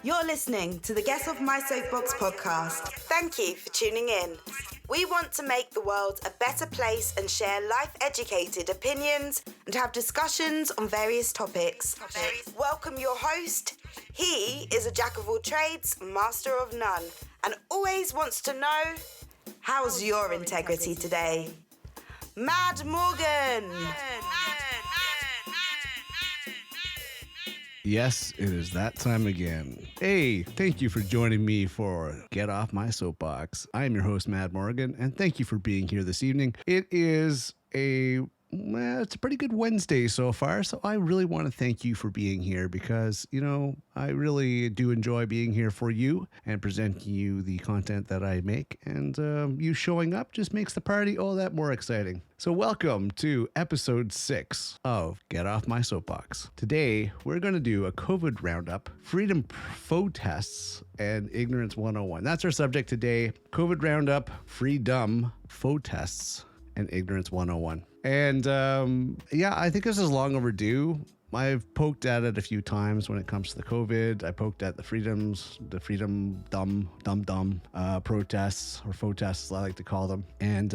You're listening to the Get Off My Soapbox podcast. Thank you for tuning in. We want to make the world a better place and share life-educated opinions and have discussions on various topics. Welcome your host. He is a jack of all trades, master of none, and always wants to know, how's your integrity today? Mad Morgan! Yes, it is that time again. Hey, thank you for joining me for Get Off My Soapbox. I am your host, Mad Morgan, and thank you for being here this evening. It's a pretty good Wednesday so far, so I really want to thank you for being here because, I really do enjoy being here for you and presenting you the content that I make, and you showing up just makes the party all that more exciting. So welcome to episode 6 of Get Off My Soapbox. Today, we're going to do a COVID Roundup, Freedumb PhoTests, and Ignorance 101. That's our subject today. COVID Roundup, Freedumb PhoTests, and Ignorance 101. And I think this is long overdue. I've poked at it a few times when it comes to the COVID. I poked at the Freedumb protests, or PhoTests, I like to call them. And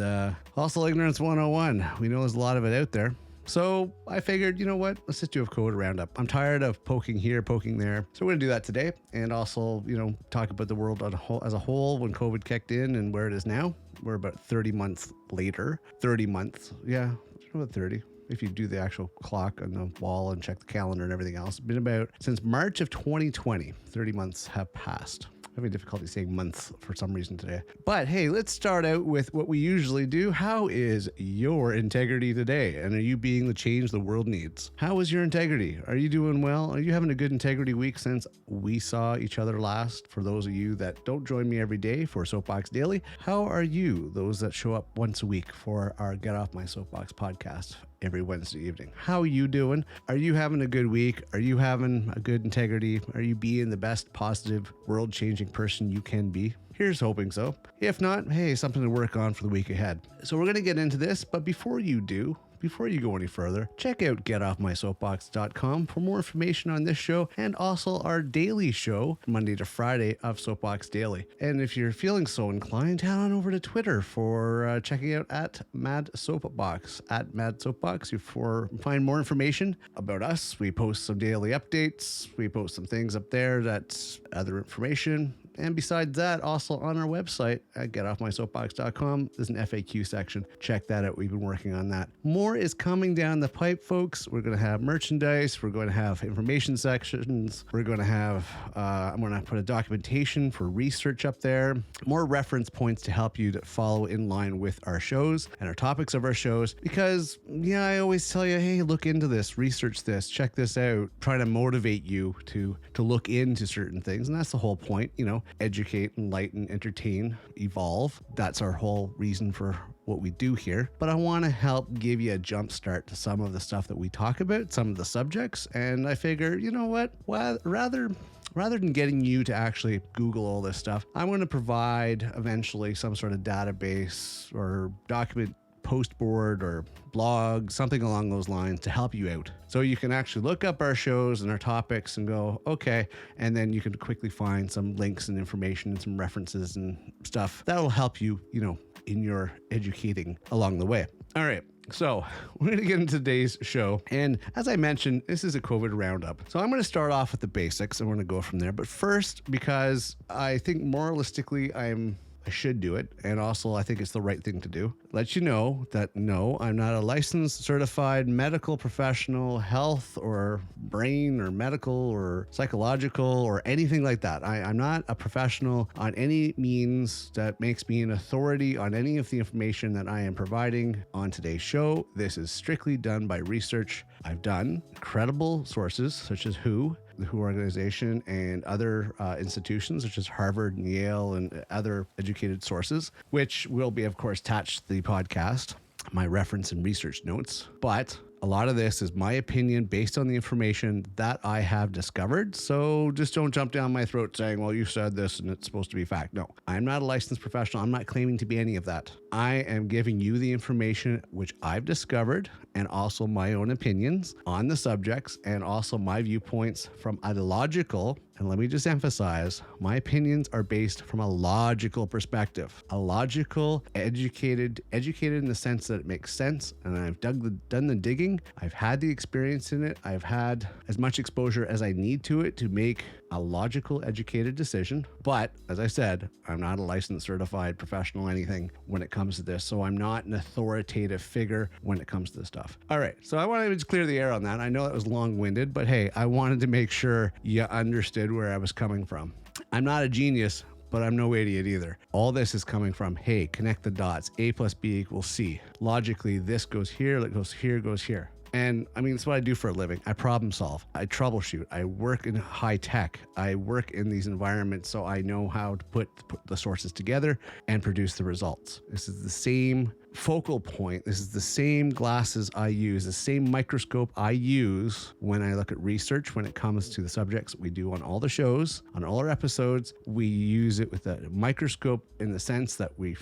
also Ignorance 101. We know there's a lot of it out there. So I figured, you know what? Let's just do a COVID roundup. I'm tired of poking here, poking there. So we're going to do that today. And also, talk about the world as a whole when COVID kicked in and where it is now. We're about 30 months later. 30 months. Yeah, about 30. If you do the actual clock on the wall and check the calendar and everything else. It's been about since March of 2020. 30 months have passed. I'm having difficulty saying months for some reason today. But hey, let's start out with what we usually do. How is your integrity today? And are you being the change the world needs? How is your integrity? Are you doing well? Are you having a good integrity week since we saw each other last? For those of you that don't join me every day for Soapbox Daily, how are you, those that show up once a week for our Get Off My Soapbox podcast every Wednesday evening? How are you doing? Are you having a good week? Are you having a good integrity? Are you being the best positive world-changing person you can be? Here's hoping so. If not, hey, something to work on for the week ahead. So we're going to get into this, but before you go any further, check out getoffmysoapbox.com for more information on this show and also our daily show, Monday to Friday, of Soapbox Daily. And if you're feeling so inclined, head on over to Twitter for checking out at Mad Soapbox. You find more information about us. We post some daily updates. We post some things up there that's other information. And besides that, also on our website at getoffmysoapbox.com, there's an FAQ section. Check that out. We've been working on that. More is coming down the pipe, folks. We're going to have merchandise. We're going to have information sections. We're going to have, I'm going to put a documentation for research up there. More reference points to help you to follow in line with our shows and our topics of our shows. Because, I always tell you, hey, look into this, research this, check this out. Try to motivate you to look into certain things. And that's the whole point, educate, enlighten, entertain, evolve. That's our whole reason for what we do here. But I want to help give you a jump start to some of the stuff that we talk about, some of the subjects. And I figure, you know what? Well, rather than getting you to actually Google all this stuff, I'm going to provide eventually some sort of database or document post board or blog, something along those lines to help you out. So you can actually look up our shows and our topics and go, okay, and then you can quickly find some links and information and some references and stuff that'll help you, in your educating along the way. All right. So we're going to get into today's show. And as I mentioned, this is a COVID roundup. So I'm going to start off with the basics and we're going to go from there. But first, because I think moralistically, I should do it. And also, I think it's the right thing to do. Let you know that no, I'm not a licensed, certified medical professional, health or brain or medical or psychological or anything like that. I'm not a professional on any means that makes me an authority on any of the information that I am providing on today's show. This is strictly done by research I've done. Credible sources such as the WHO organization, and other institutions such as Harvard and Yale and other educated sources, which will be, of course, attached to the podcast, my reference and research notes. But a lot of this is my opinion based on the information that I have discovered. So just don't jump down my throat saying, well, you said this and it's supposed to be fact. No, I'm not a licensed professional. I'm not claiming to be any of that. I am giving you the information which I've discovered and also my own opinions on the subjects and also my viewpoints from ideological And let me just emphasize, my opinions are based from a logical perspective. A logical, educated in the sense that it makes sense. And I've done the digging. I've had the experience in it. I've had as much exposure as I need to it to make a logical, educated decision. But as I said, I'm not a licensed, certified professional, anything when it comes to this. So I'm not an authoritative figure when it comes to this stuff. All right. So I wanted to just clear the air on that. I know that was long-winded, but hey, I wanted to make sure you understood where I was coming from. I'm not a genius, but I'm no idiot either. All this is coming from, hey, connect the dots. A plus B equals C. Logically, this goes here, that goes here, goes here. And I mean, it's what I do for a living. I problem solve. I troubleshoot. I work in high tech. I work in these environments, so I know how to put the sources together and produce the results. This is the same focal point. This is the same glasses I use, the same microscope I use when I look at research when it comes to the subjects we do on all the shows, on all our episodes. We use it with a microscope in the sense that we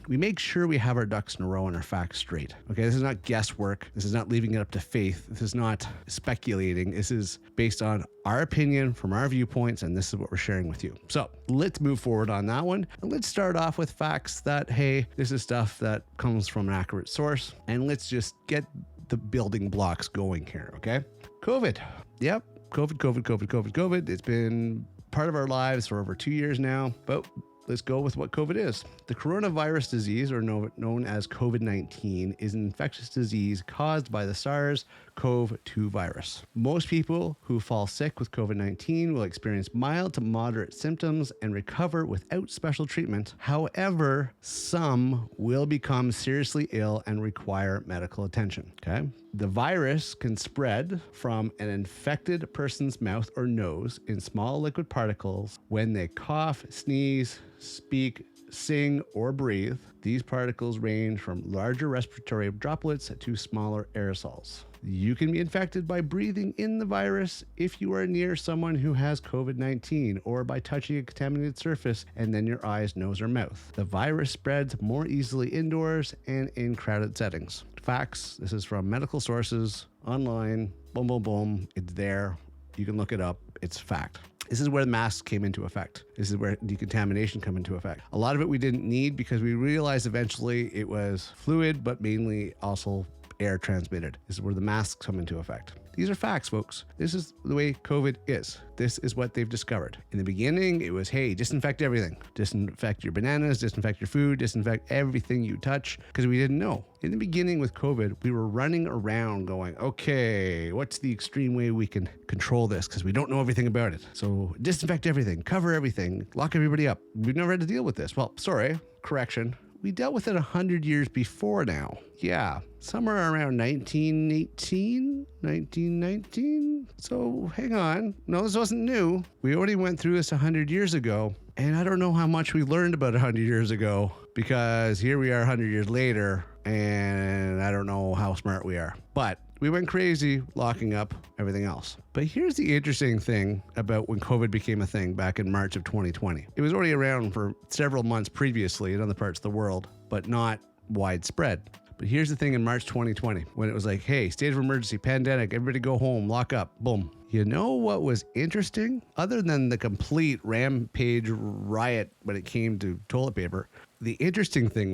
make sure we have our ducks in a row and our facts straight. Okay, this is not guesswork. This is not leaving it up to faith. This is not speculating. This is based on our opinion from our viewpoints, and this is what we're sharing with you. So let's move forward on that one. And let's start off with facts that, hey, this is stuff that comes from an accurate source. And let's just get the building blocks going here, okay? COVID. Yep. COVID. It's been part of our lives for over 2 years now, but let's go with what COVID is. The coronavirus disease, or known as COVID-19, is an infectious disease caused by the SARS-CoV-2 virus. Most people who fall sick with COVID-19 will experience mild to moderate symptoms and recover without special treatment. However, some will become seriously ill and require medical attention. Okay? The virus can spread from an infected person's mouth or nose in small liquid particles when they cough, sneeze, speak, sing, or breathe. These particles range from larger respiratory droplets to smaller aerosols. You can be infected by breathing in the virus if you are near someone who has COVID-19 or by touching a contaminated surface and then your eyes, nose, or mouth. The virus spreads more easily indoors and in crowded settings. Facts. This is from medical sources, online, boom, boom, boom. It's there. You can look it up. It's fact. This is where the masks came into effect. This is where decontamination come into effect. A lot of it we didn't need because we realized eventually it was fluid, but mainly also air transmitted. This is where the masks come into effect. These are facts, folks. This is the way COVID is. This is what they've discovered. In the beginning, it was, hey, disinfect everything. Disinfect your bananas, disinfect your food, disinfect everything you touch, because we didn't know. In the beginning with COVID, we were running around going, okay, what's the extreme way we can control this? Because we don't know everything about it. So disinfect everything, cover everything, lock everybody up. We've never had to deal with this. Well, sorry, correction. We dealt with it 100 years before now. Yeah, somewhere around 1918, 1919. So hang on. No, this wasn't new. We already went through this 100 years ago. And I don't know how much we learned about 100 years ago, because here we are 100 years later, and I don't know how smart we are. But we went crazy locking up everything else. But here's the interesting thing about when COVID became a thing back in March of 2020. It was already around for several months previously in other parts of the world, but not widespread. But here's the thing in March 2020, when it was like, hey, state of emergency, pandemic, everybody go home, lock up, boom. You know what was interesting? Other than the complete rampage riot when it came to toilet paper, the interesting thing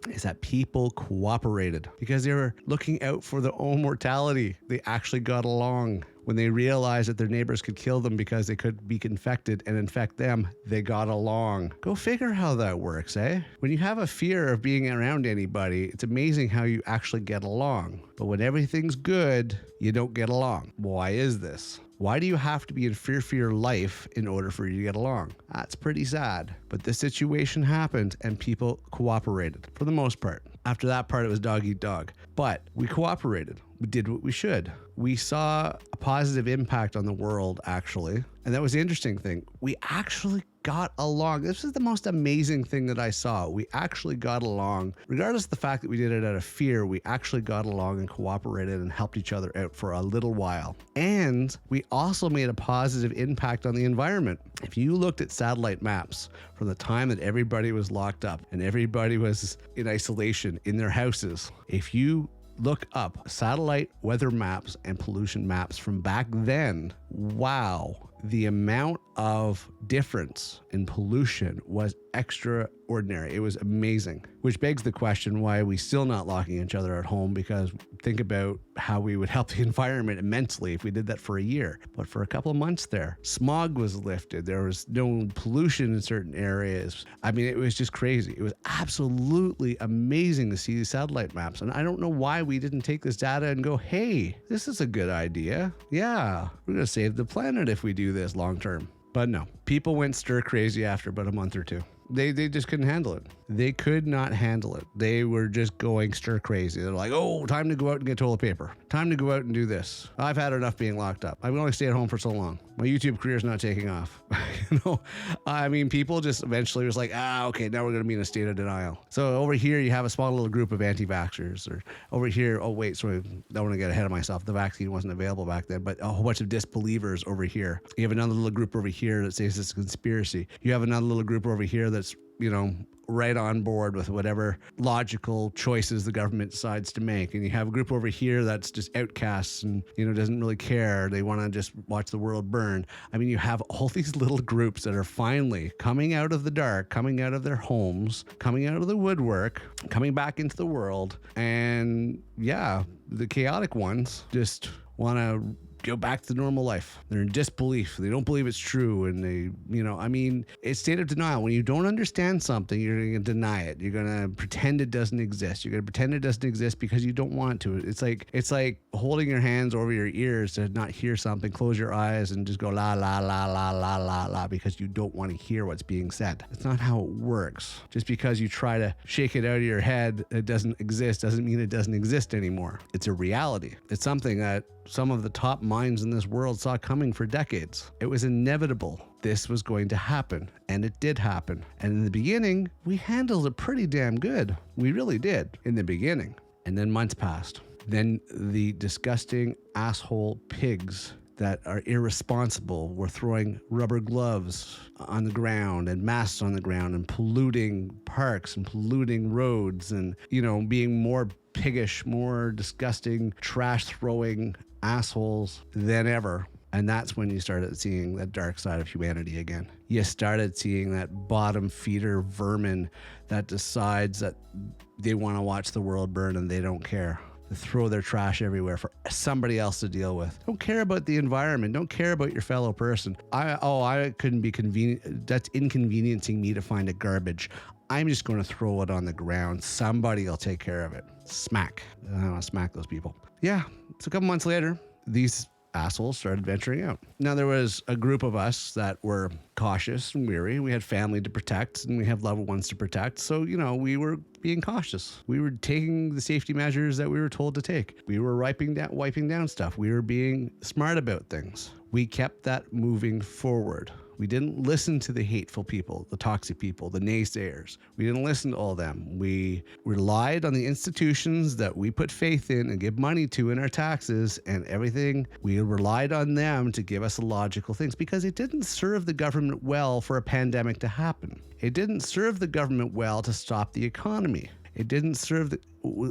is that people cooperated because they were looking out for their own mortality. They actually got along. When they realized that their neighbors could kill them because they could be infected and infect them, they got along. Go figure how that works, eh? When you have a fear of being around anybody, it's amazing how you actually get along. But when everything's good, you don't get along. Why is this? Why do you have to be in fear for your life in order for you to get along? That's pretty sad. But this situation happened and people cooperated for the most part. After that part, it was dog eat dog. But we cooperated. We did what we should. We saw a positive impact on the world, actually. And that was the interesting thing. We actually got along. This is the most amazing thing that I saw. We actually got along. Regardless of the fact that we did it out of fear, we actually got along and cooperated and helped each other out for a little while. And we also made a positive impact on the environment. If you looked at satellite maps from the time that everybody was locked up and everybody was in isolation in their houses, if you look up satellite weather maps and pollution maps from back then, wow, the amount of difference in pollution was extraordinary. It was amazing, which begs the question, why are we still not locking each other at home? Because think about how we would help the environment immensely if we did that for a year. But for a couple of months there, smog was lifted. There was no pollution in certain areas. I mean, it was just crazy. It was absolutely amazing to see these satellite maps. And I don't know why we didn't take this data and go, hey, this is a good idea. Yeah, we're going to save the planet if we do this long term. But no, people went stir crazy after about a month or two. They just couldn't handle it. They could not handle it. They were just going stir crazy. They're like, oh, time to go out and get toilet paper. Time to go out and do this. I've had enough being locked up. I can only stay at home for so long. My YouTube career is not taking off. I mean, people just eventually was like, okay, now we're going to be in a state of denial. So over here, you have a small little group of anti-vaxxers. Or over here, oh, wait, sorry, I don't want to get ahead of myself. The vaccine wasn't available back then, but a whole bunch of disbelievers over here. You have another little group over here that says it's a conspiracy. You have another little group over here that's, right on board with whatever logical choices the government decides to make. And you have a group over here that's just outcasts and, doesn't really care. They want to just watch the world burn. I mean, you have all these little groups that are finally coming out of the dark, coming out of their homes, coming out of the woodwork, coming back into the world. And yeah, the chaotic ones just want to go back to normal life. They're in disbelief. They don't believe it's true. And they, it's state of denial. When you don't understand something, you're going to deny it. You're going to pretend it doesn't exist. You're going to pretend it doesn't exist because you don't want to. It's like holding your hands over your ears to not hear something, close your eyes and just go la, la, la, la, la, la, la, because you don't want to hear what's being said. That's not how it works. Just because you try to shake it out of your head, it doesn't exist, doesn't mean it doesn't exist anymore. It's a reality. It's something that some of the top minds in this world saw coming for decades. It was inevitable. This was going to happen, and it did happen. And in the beginning, we handled it pretty damn good. We really did in the beginning. And then months passed. Then the disgusting asshole pigs that are irresponsible were throwing rubber gloves on the ground and masks on the ground and polluting parks and polluting roads and, being more piggish, more disgusting, trash throwing assholes than ever. And that's when you started seeing the dark side of humanity again. You started seeing that bottom feeder vermin that decides that they want to watch the world burn and they don't care. They throw their trash everywhere for somebody else to deal with. Don't care about the environment. Don't care about your fellow person. I couldn't be convenient. That's inconveniencing me to find a garbage. I'm just going to throw it on the ground. Somebody will take care of it. Smack. I want to smack those people. Yeah. So a couple months later, these assholes started venturing out. Now, there was a group of us that were cautious and weary. We had family to protect and we have loved ones to protect. So, we were being cautious. We were taking the safety measures that we were told to take. We were wiping down stuff. We were being smart about things. We kept that moving forward. We didn't listen to the hateful people, the toxic people, the naysayers. We didn't listen to all them. We relied on the institutions that we put faith in and give money to in our taxes and everything. We relied on them to give us logical things because it didn't serve the government well for a pandemic to happen. It didn't serve the government well to stop the economy. It didn't serve the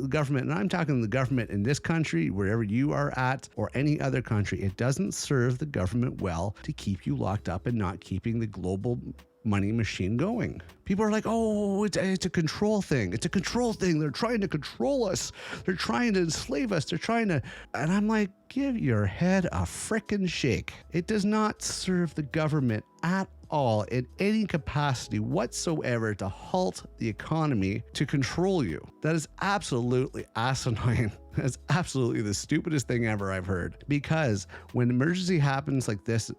government, and I'm talking the government in this country, wherever you are at, or any other country. It doesn't serve the government well to keep you locked up and not keeping the global money machine going. People are like, oh, it's a control thing. It's a control thing. They're trying to control us. They're trying to enslave us. They're trying to... And I'm like, give your head a frickin' shake. It does not serve the government at all in any capacity whatsoever to halt the economy to control you. That is absolutely asinine. That's absolutely the stupidest thing ever I've heard. Because when emergency happens like this,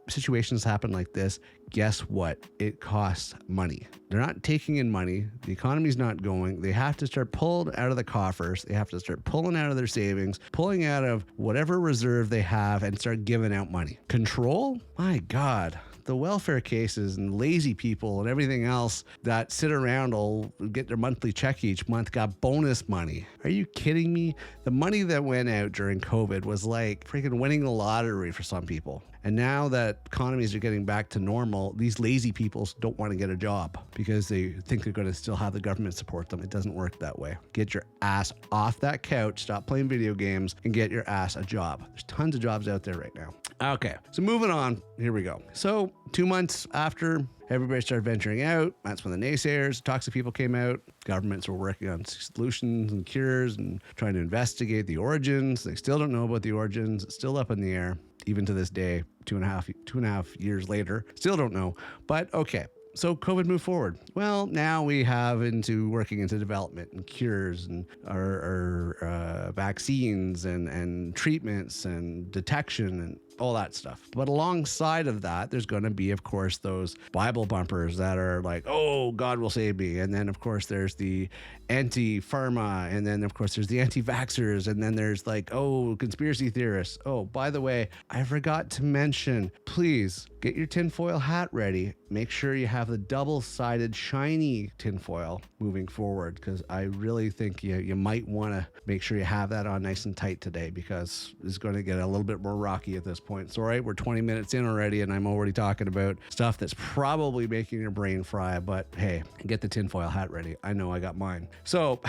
situations happen like this, guess what? It costs money. They're not taking in money. The economy's not going. They have to start pulling out of the coffers. They have to start pulling out of their savings, pulling out of whatever reserve they have and start giving out money. Control? My God. The welfare cases and lazy people and everything else that sit around will get their monthly check each month got bonus money. Are you kidding me? The money that went out during COVID was like freaking winning the lottery for some people. And now that economies are getting back to normal, these lazy people don't want to get a job because they think they're going to still have the government support them. It doesn't work that way. Get your ass off that couch, stop playing video games, and get your ass a job. There's tons of jobs out there right now. Okay, so moving on. Here we go. So 2 months after everybody started venturing out, that's when the naysayers, toxic people came out. Governments were working on solutions and cures and trying to investigate the origins. They still don't know about the origins. It's still up in the air, even to this day, two and a half years later. Still don't know. But okay. So COVID moved forward. Well, now we have working into development and cures and our vaccines and treatments and detection and all that stuff. But alongside of that, there's going to be, of course, those Bible bumpers that are like, oh, God will save me. And then, of course, there's the anti-pharma. And then, of course, there's the anti-vaxxers. And then there's like, oh, conspiracy theorists. Oh, by the way, I forgot to mention, please get your tinfoil hat ready. Make sure you have the double-sided shiny tinfoil moving forward, because I really think you might want to make sure you have that on nice and tight today, because it's going to get a little bit more rocky at this point. It's all right, we're 20 minutes in already and I'm already talking about stuff that's probably making your brain fry, but hey, get the tinfoil hat ready. I know I got mine. So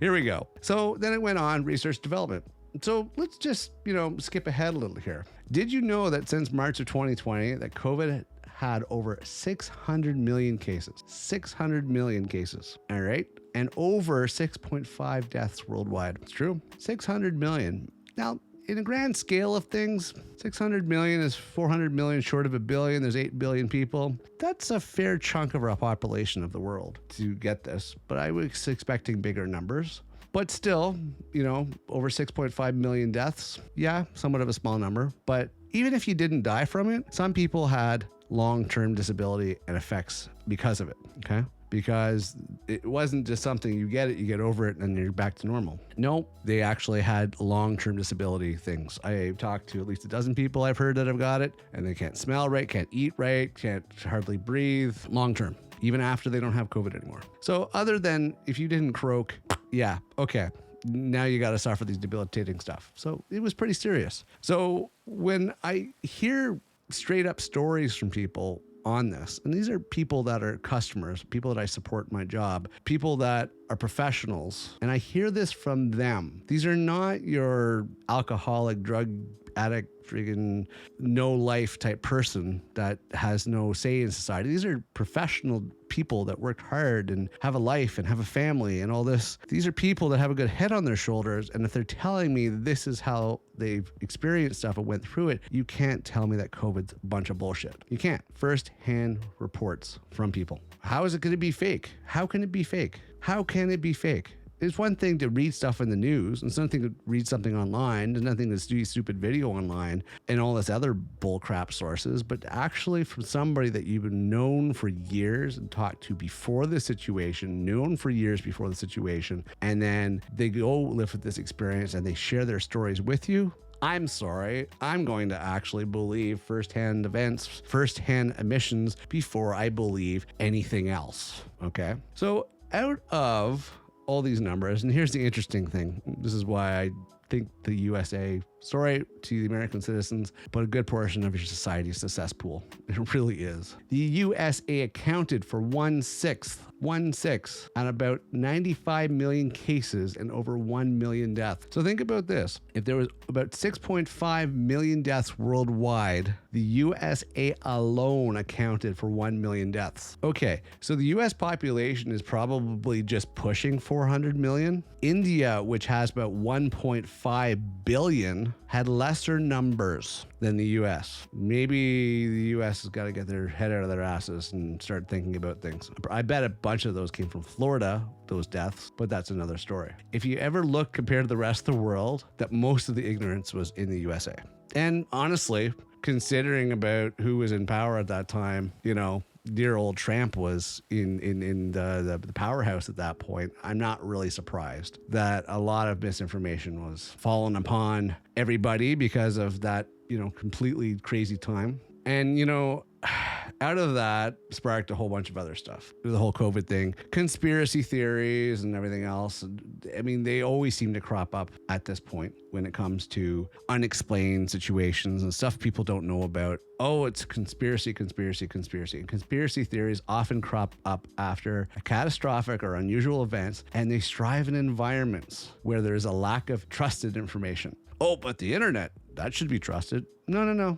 here we go. So then it went on, research development. So let's just, skip ahead a little here. Did you know that since March of 2020 that COVID had over 600 million cases? 600 million cases. All right. And over 6.5 deaths worldwide. It's true. 600 million. Now, in a grand scale of things, 600 million is 400 million short of a billion. There's 8 billion people. That's a fair chunk of our population of the world to get this. But I was expecting bigger numbers. But still, over 6.5 million deaths. Yeah, somewhat of a small number. But even if you didn't die from it, some people had long-term disability and effects because of it, okay? Because it wasn't just something you get over it, and you're back to normal. No, they actually had long-term disability things. I've talked to at least a dozen people I've heard that have got it, and they can't smell right, can't eat right, can't hardly breathe, long-term, even after they don't have COVID anymore. So other than if you didn't croak, yeah, okay, now you got to suffer these debilitating stuff. So it was pretty serious. So when I hear straight up stories from people on this, and these are people that are customers, people that I support in my job, people that are professionals, and I hear this from them. These are not your alcoholic, drug addict, friggin' no life type person that has no say in society. These are professional people that work hard and have a life and have a family and all this. These are people that have a good head on their shoulders. And if they're telling me this is how they've experienced stuff and went through it, you can't tell me that COVID's a bunch of bullshit. You can't. First-hand reports from people. How is it going to be fake? How can it be fake? How can it be fake? It's one thing to read stuff in the news. It's nothing to read something online. There's nothing to do stupid video online and all this other bullcrap sources. But actually from somebody that you've known for years and talked to before the situation, known for years before the situation, and then they go live with this experience and they share their stories with you. I'm sorry, I'm going to actually believe firsthand events, firsthand emissions before I believe anything else. Okay. So out of all these numbers, and here's the interesting thing. This is why I think the USA, sorry to the American citizens, but a good portion of your society is a cesspool. It really is. The USA accounted for 1/6 on about 95 million cases and over 1 million deaths. So think about this. If there was about 6.5 million deaths worldwide, the USA alone accounted for 1 million deaths. Okay, so the US population is probably just pushing 400 million. India, which has about 1.5 billion, had lesser numbers than the US. Maybe the US has got to get their head out of their asses and start thinking about things. I bet a bunch of those came from Florida, those deaths, but that's another story. If you ever look compared to the rest of the world, that most of the ignorance was in the USA. And honestly, considering about who was in power at that time, dear old Trump was in the powerhouse at that point, I'm not really surprised that a lot of misinformation was fallen upon everybody because of that, completely crazy time. And, out of that sparked a whole bunch of other stuff. The whole COVID thing, conspiracy theories and everything else. I mean, they always seem to crop up at this point when it comes to unexplained situations and stuff people don't know about. Oh, it's conspiracy. And conspiracy theories often crop up after a catastrophic or unusual events, and they strive in environments where there's a lack of trusted information. Oh, but the internet, that should be trusted. No.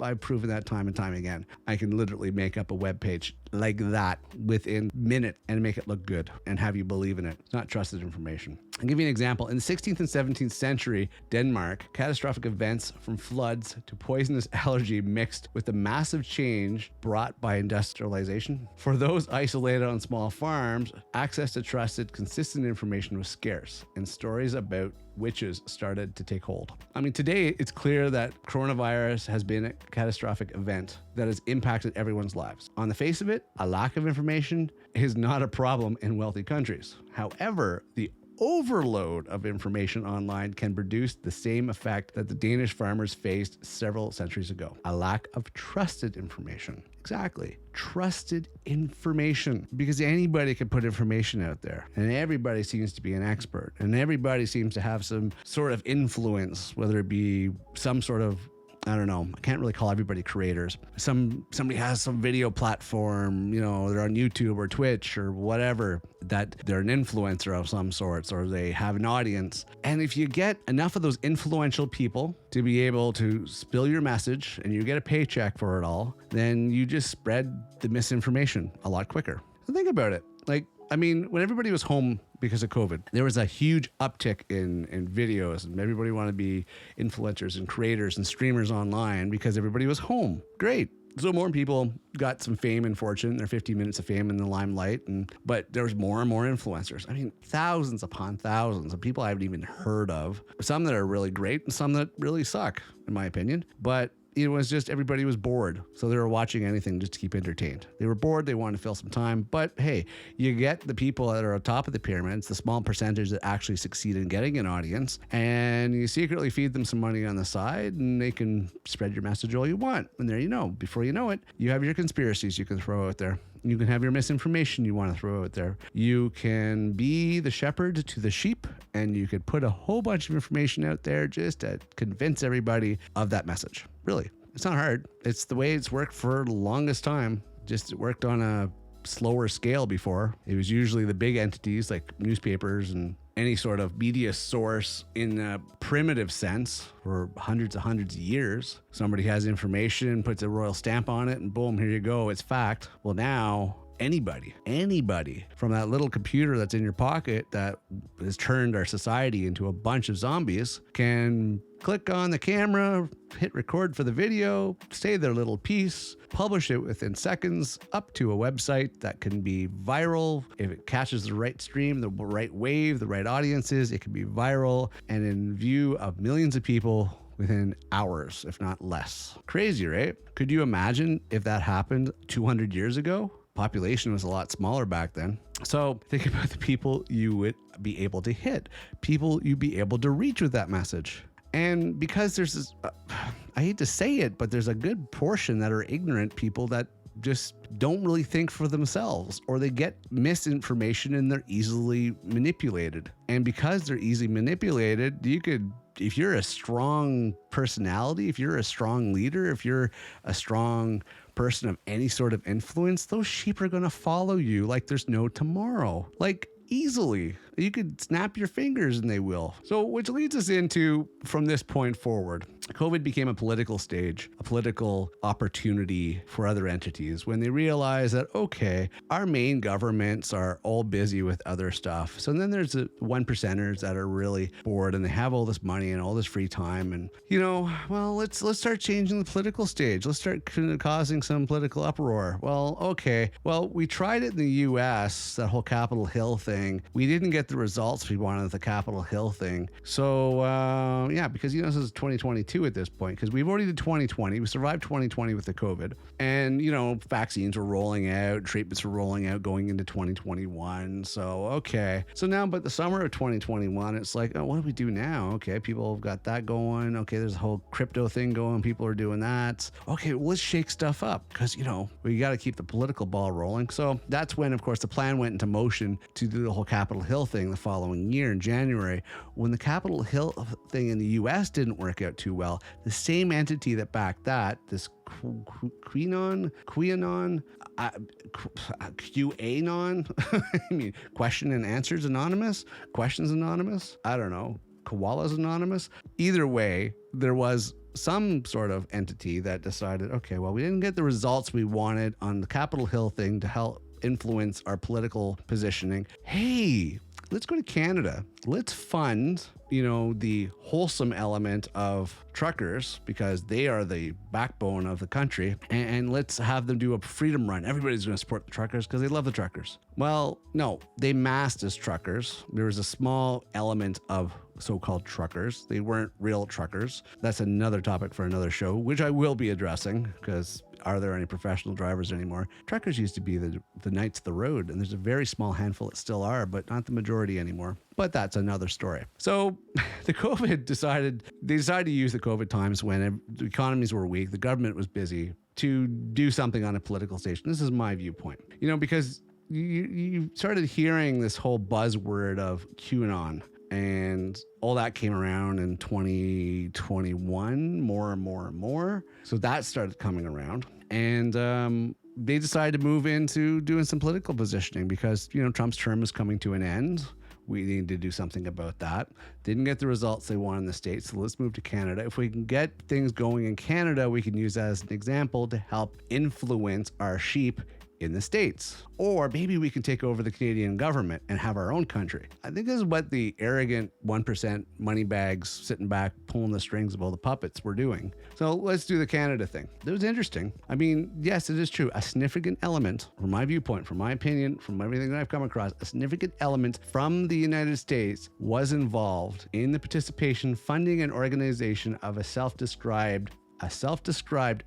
I've proven that time and time again. I can literally make up a web page like that within minutes and make it look good and have you believe in it. It's not trusted information. I'll give you an example. In the 16th and 17th century, Denmark, catastrophic events from floods to poisonous allergy mixed with the massive change brought by industrialization. For those isolated on small farms, access to trusted, consistent information was scarce, and stories about witches started to take hold. I mean, today it's clear that coronavirus has been a catastrophic event that has impacted everyone's lives. On the face of it, a lack of information is not a problem in wealthy countries. However, the overload of information online can produce the same effect that the Danish farmers faced several centuries ago. A lack of trusted information. Exactly. Trusted information. Because anybody can put information out there, and everybody seems to be an expert, and everybody seems to have some sort of influence, whether it be some sort of, I don't know, I can't really call everybody creators. Somebody has some video platform, they're on YouTube or Twitch or whatever, that they're an influencer of some sorts, or they have an audience. And if you get enough of those influential people to be able to spill your message and you get a paycheck for it all, then you just spread the misinformation a lot quicker. So think about it. When everybody was home because of COVID, there was a huge uptick in videos, and everybody wanted to be influencers and creators and streamers online because everybody was home. Great. So more people got some fame and fortune, their 15 minutes of fame in the limelight, but there was more and more influencers. I mean, thousands upon thousands of people I haven't even heard of. Some that are really great and some that really suck, in my opinion. But it was just everybody was bored, so they were watching anything just to keep entertained. They were bored, they wanted to fill some time, but hey, you get the people that are on top of the pyramids, the small percentage that actually succeed in getting an audience, and you secretly feed them some money on the side, and they can spread your message all you want. And there you know, before you know it, you have your conspiracies you can throw out there. You can have your misinformation you want to throw out there. You can be the shepherd to the sheep, and you could put a whole bunch of information out there just to convince everybody of that message. Really, it's not hard. It's the way it's worked for the longest time. Just it worked on a slower scale before. It was usually the big entities like newspapers and any sort of media source in a primitive sense for hundreds of years. Somebody has information, puts a royal stamp on it, and boom, here you go, it's fact. Well, now anybody from that little computer that's in your pocket that has turned our society into a bunch of zombies can click on the camera, hit record for the video, say their little piece, publish it within seconds up to a website that can be viral. If it catches the right stream, the right wave, the right audiences, it can be viral and in view of millions of people within hours, if not less. Crazy, right? Could you imagine if that happened 200 years ago? Population was a lot smaller back then. So think about the people you would be able to hit, people you'd be able to reach with that message. And because there's this, I hate to say it, but there's a good portion that are ignorant people that just don't really think for themselves, or they get misinformation and they're easily manipulated. And because they're easily manipulated, if you're a strong personality, if you're a strong leader, if you're a strong person of any sort of influence, those sheep are going to follow you like there's no tomorrow. Like easily. You could snap your fingers and they will. So which leads us into, from this point forward, COVID became a political stage, a political opportunity for other entities when they realized that, okay, our main governments are all busy with other stuff. So then there's the 1%ers that are really bored and they have all this money and all this free time. And, let's start changing the political stage. Let's start causing some political uproar. Well, okay. Well, we tried it in the US, that whole Capitol Hill thing. We didn't get the results we wanted with the Capitol Hill thing. So, because, this is 2022 2022 at this point, because we've already did 2020. We survived 2020 with the COVID, and vaccines were rolling out, treatments were rolling out going into 2021. So okay, so now, but the summer of 2021, it's like, oh, what do we do now? Okay, people have got that going. Okay, there's a whole crypto thing going. People are doing that. Okay, well, let's shake stuff up, because we got to keep the political ball rolling. So that's when, of course, the plan went into motion to do the whole Capitol Hill thing the following year in January. When the Capitol Hill thing in the U.S. didn't work out too well, the same entity that backed that, this QAnon, I mean, Question and Answers Anonymous, Questions Anonymous, I don't know, Koalas Anonymous. Either way, there was some sort of entity that decided, okay, well, we didn't get the results we wanted on the Capitol Hill thing to help influence our political positioning. Hey, let's go to Canada. Let's fund, the wholesome element of truckers, because they are the backbone of the country, and let's have them do a freedom run. Everybody's going to support the truckers because they love the truckers. Well, no, they masked as truckers. There was a small element of so-called truckers. They weren't real truckers. That's another topic for another show, which I will be addressing, because are there any professional drivers anymore? Truckers used to be the knights of the road, and there's a very small handful that still are, but not the majority anymore. But that's another story. So the COVID decided to use the COVID times when the economies were weak, the government was busy, to do something on a political station. This is my viewpoint, because you started hearing this whole buzzword of QAnon, and all that came around in 2021, more and more and more. So that started coming around, and they decided to move into doing some political positioning because, Trump's term is coming to an end. We need to do something about that. Didn't get the results they want in the States, so let's move to Canada. If we can get things going in Canada, we can use that as an example to help influence our sheep in the States. Or maybe we can take over the Canadian government and have our own country. I think this is what the arrogant 1% money bags sitting back pulling the strings of all the puppets were doing. So let's do the Canada thing. It was interesting. I mean, yes, it is true. A significant element, from my viewpoint, from my opinion, from everything that I've come across, a significant element from the United States was involved in the participation, funding, and organization of a self-described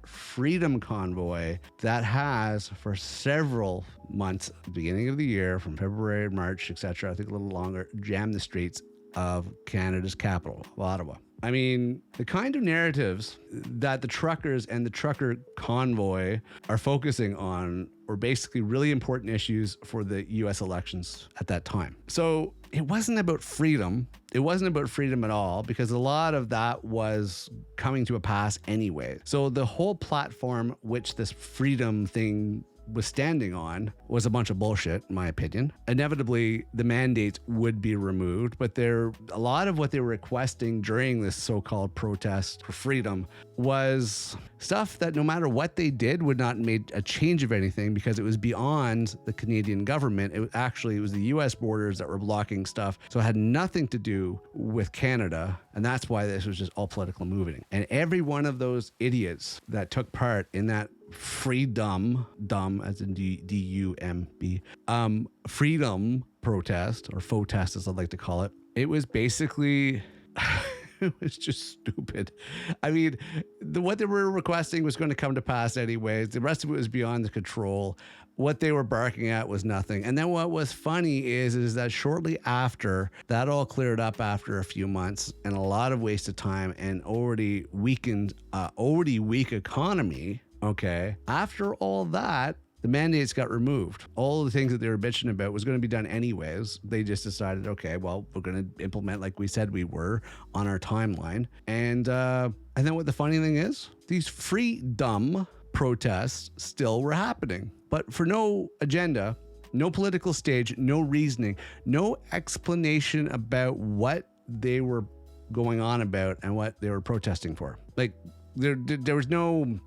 freedom convoy that has, for several months, beginning of the year, from February, March, etc., I think a little longer, jammed the streets of Canada's capital, of Ottawa. I mean, the kind of narratives that the truckers and the trucker convoy are focusing on were basically really important issues for the US elections at that time. So it wasn't about freedom. It wasn't about freedom at all, because a lot of that was coming to a pass anyway. So the whole platform which this freedom thing was standing on was a bunch of bullshit, in my opinion. Inevitably, the mandates would be removed, but a lot of what they were requesting during this so-called protest for freedom was stuff that no matter what they did would not make a change of anything, because it was beyond the Canadian government. It was the US borders that were blocking stuff. So it had nothing to do with Canada. And that's why this was just all political moving. And every one of those idiots that took part in that FreeDumb, dumb as in D-U-M-B, FreeDumb protest, or PhoTest as I'd like to call it, it was basically... it was just stupid. I mean, what they were requesting was going to come to pass anyways. The rest of it was beyond the control. What they were barking at was nothing. And then what was funny is that shortly after, that all cleared up after a few months and a lot of wasted time and already weak economy. Okay. After all that, the mandates got removed. All the things that they were bitching about was going to be done anyways. They just decided, okay, well, we're going to implement like we said we were on our timeline. And then what the funny thing is, these FreeDumb protests still were happening, but for no agenda, no political stage, no reasoning, no explanation about what they were going on about and what they were protesting for. Like there was no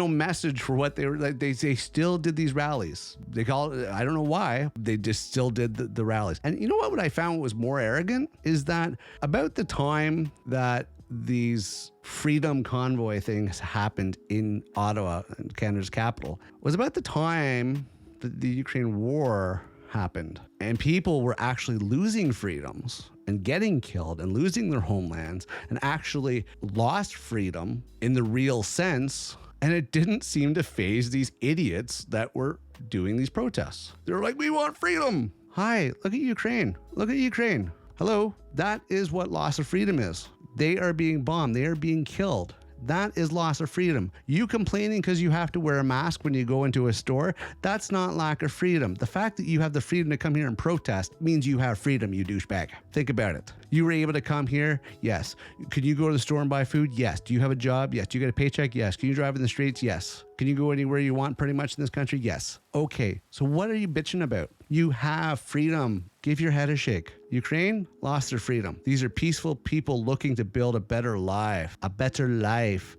message for what they were like. They still did these rallies. They call it, I don't know why, they just still did the rallies. And you know what I found was more arrogant is that about the time that these freedom convoy things happened in Ottawa, Canada's capital, was about the time that the Ukraine war happened and people were actually losing freedoms and getting killed and losing their homelands and actually lost freedom in the real sense. And it didn't seem to faze these idiots that were doing these protests. They were like, we want freedom. Hi, look at Ukraine. Look at Ukraine. Hello. That is what loss of freedom is. They are being bombed. They are being killed. That is loss of freedom. You complaining because you have to wear a mask when you go into a store, that's not lack of freedom. The fact that you have the freedom to come here and protest means you have freedom, you douchebag. Think about it. You were able to come here? Yes. Can you go to the store and buy food? Yes. Do you have a job? Yes. Do you get a paycheck? Yes. Can you drive in the streets? Yes. Can you go anywhere you want pretty much in this country? Yes. Okay. So what are you bitching about? You have freedom. Give your head a shake. Ukraine lost their freedom. These are peaceful people looking to build a better life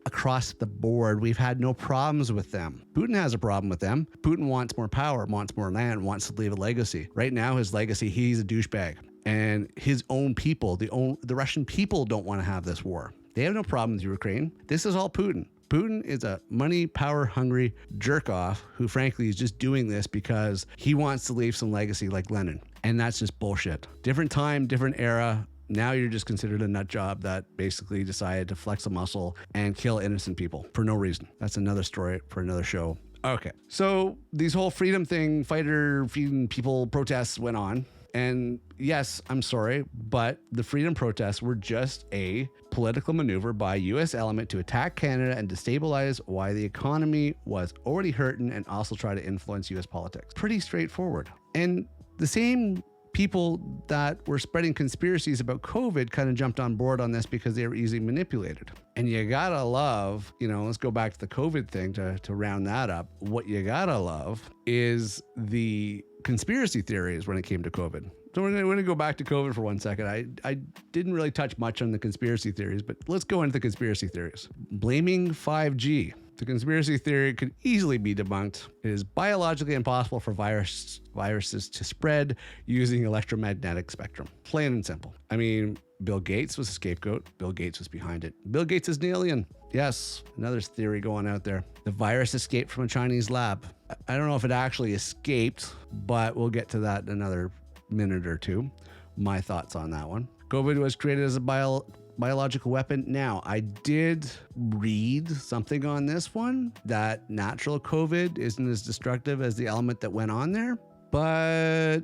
across the board. We've had no problems with them. Putin has a problem with them. Putin wants more power, wants more land, wants to leave a legacy. Right now, his legacy, he's a douchebag. And his own people, the Russian people don't want to have this war. They have no problem with Ukraine. This is all Putin. Putin is a money, power hungry jerk off who frankly is just doing this because he wants to leave some legacy like Lenin. And that's just bullshit. Different time, different era. Now you're just considered a nut job that basically decided to flex a muscle and kill innocent people for no reason. That's another story for another show. Okay. So these whole freedom thing, freedom people protests went on. And yes, I'm sorry, but the Freedom Protests were just a political maneuver by a U.S. element to attack Canada and destabilize why the economy was already hurting and also try to influence U.S. politics. Pretty straightforward. And the same people that were spreading conspiracies about COVID kind of jumped on board on this because they were easily manipulated. And you gotta love, let's go back to the COVID thing to round that up. What you gotta love is the conspiracy theories when it came to COVID. So we're going to go back to COVID for 1 second. I didn't really touch much on the conspiracy theories, but let's go into the conspiracy theories. Blaming 5G. The conspiracy theory could easily be debunked. It is biologically impossible for viruses to spread using electromagnetic spectrum. Plain and simple. I mean, Bill Gates was a scapegoat. Bill Gates was behind it. Bill Gates is an alien. Yes, another theory going out there. The virus escaped from a Chinese lab. I don't know if it actually escaped, but we'll get to that in another minute or two. My thoughts on that one. COVID was created as a biological weapon. Now, I did read something on this one that natural COVID isn't as destructive as the element that went on there, but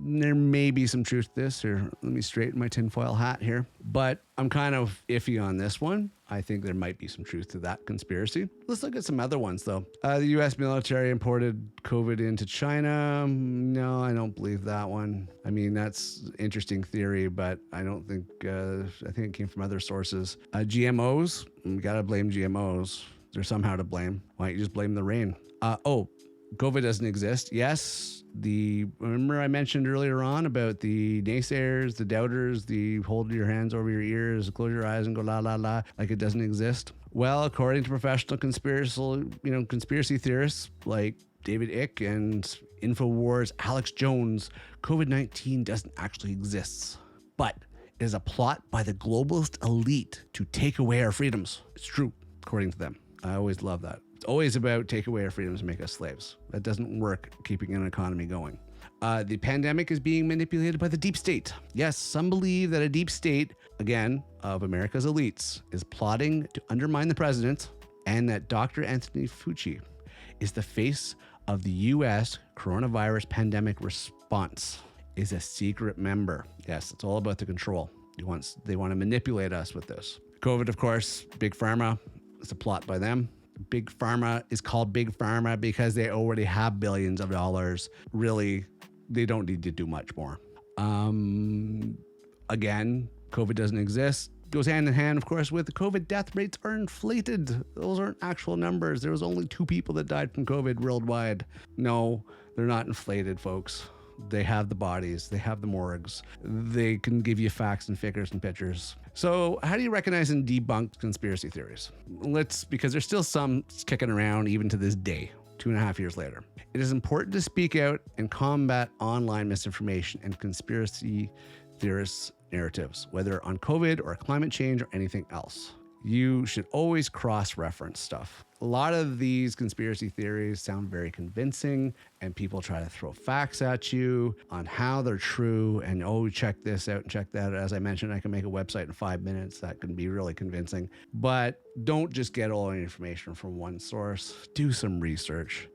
there may be some truth to this. Here, let me straighten my tinfoil hat here. But I'm kind of iffy on this one. I think there might be some truth to that conspiracy. Let's look at some other ones, though. The U.S. military imported COVID into China. No, I don't believe that one. I mean, that's an interesting theory, but I don't think, I think it came from other sources. GMOs, we gotta blame GMOs. They're somehow to blame. Why don't you just blame the rain? COVID doesn't exist. Yes. Remember I mentioned earlier on about the naysayers, the doubters, the hold your hands over your ears, close your eyes and go la la la, like it doesn't exist. Well, according to professional conspiracy theorists like David Icke and InfoWars Alex Jones, COVID-19 doesn't actually exist, but it is a plot by the globalist elite to take away our freedoms. It's true, according to them. I always love that. It's always about take away our freedoms and make us slaves. That doesn't work keeping an economy going. The pandemic is being manipulated by the deep state. Yes, some believe that a deep state, again, of America's elites, is plotting to undermine the president and that Dr. Anthony Fauci is the face of the U.S. coronavirus pandemic response, is a secret member. Yes, it's all about the control. They want to manipulate us with this. COVID, of course, Big Pharma. It's a plot by them. Big Pharma is called Big Pharma because they already have billions of dollars. Really, they don't need to do much more. Again, COVID doesn't exist. Goes hand in hand, of course, with the COVID death rates are inflated. Those aren't actual numbers. There was only 2 people that died from COVID worldwide. No, they're not inflated, folks. They have the bodies. They have the morgues. They can give you facts and figures and pictures. So how do you recognize and debunk conspiracy theories? Because there's still some kicking around even to this day, 2.5 years later. It is important to speak out and combat online misinformation and conspiracy theorists' narratives, whether on COVID or climate change or anything else. You should always cross-reference stuff. A lot of these conspiracy theories sound very convincing, and people try to throw facts at you on how they're true. And, oh, check this out and check that out. As I mentioned, I can make a website in 5 minutes. That can be really convincing. But don't just get all your information from one source. Do some research.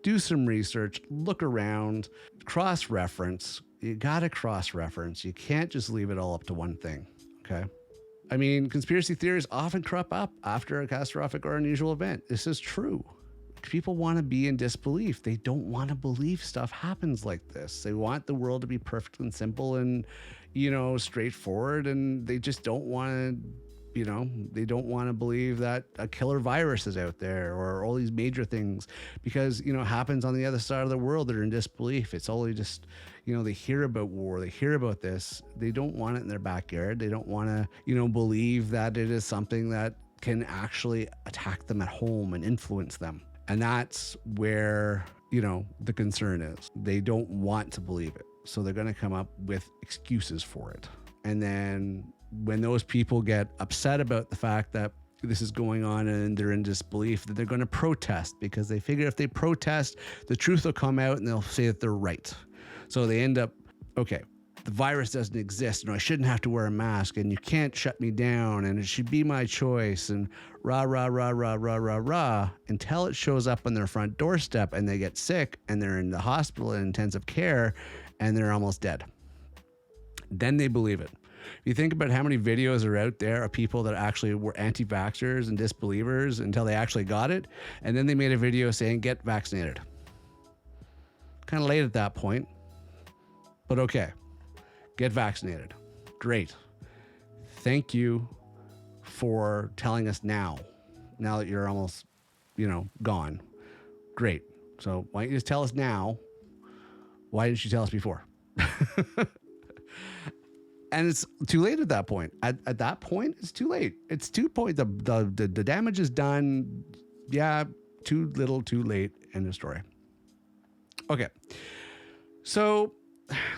Look around. Cross-reference. You got to cross-reference. You can't just leave it all up to one thing. Okay? I mean, conspiracy theories often crop up after a catastrophic or unusual event. This is true. People want to be in disbelief. They don't want to believe stuff happens like this. They want the world to be perfect and simple and, straightforward. And they just don't want to, they don't want to believe that a killer virus is out there or all these major things because, it happens on the other side of the world. They're in disbelief. It's only just, they hear about war. They hear about this. They don't want it in their backyard. They don't want to, believe that it is something that can actually attack them at home and influence them. And that's where, the concern is. They don't want to believe it. So they're going to come up with excuses for it. And then when those people get upset about the fact that this is going on and they're in disbelief, that they're going to protest because they figure if they protest, the truth will come out and they'll say that they're right. So they end up, okay, the virus doesn't exist and I shouldn't have to wear a mask and you can't shut me down and it should be my choice and rah, rah, rah, rah, rah, rah, rah, until it shows up on their front doorstep and they get sick and they're in the hospital in intensive care and they're almost dead. Then they believe it. You think about how many videos are out there of people that actually were anti-vaxxers and disbelievers until they actually got it. And then they made a video saying, get vaccinated. Kind of late at that point, but okay. Get vaccinated. Great. Thank you for telling us now that you're almost, gone. Great. So why don't you just tell us now? Why didn't you tell us before? And it's too late at that point. At that point, it's too late. It's too point. The damage is done. Yeah, too little, too late. End of story. Okay. So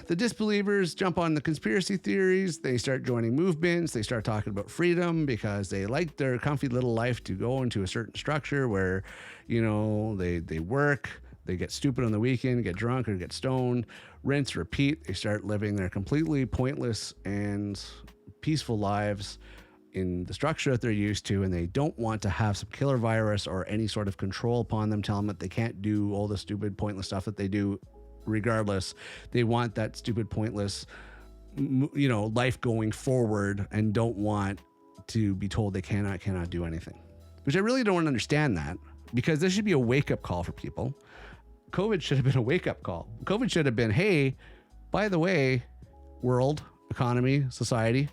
the disbelievers jump on the conspiracy theories. They start joining movements. They start talking about freedom because they like their comfy little life to go into a certain structure where, they work. They get stupid on the weekend, get drunk or get stoned, rinse, repeat. They start living their completely pointless and peaceful lives in the structure that they're used to, and they don't want to have some killer virus or any sort of control upon them, tell them that they can't do all the stupid, pointless stuff that they do regardless. They want that stupid, pointless, life going forward and don't want to be told they cannot do anything, which I really don't understand that, because this should be a wake-up call for people. COVID should have been a wake-up call. COVID should have been, hey, by the way, world, economy, society,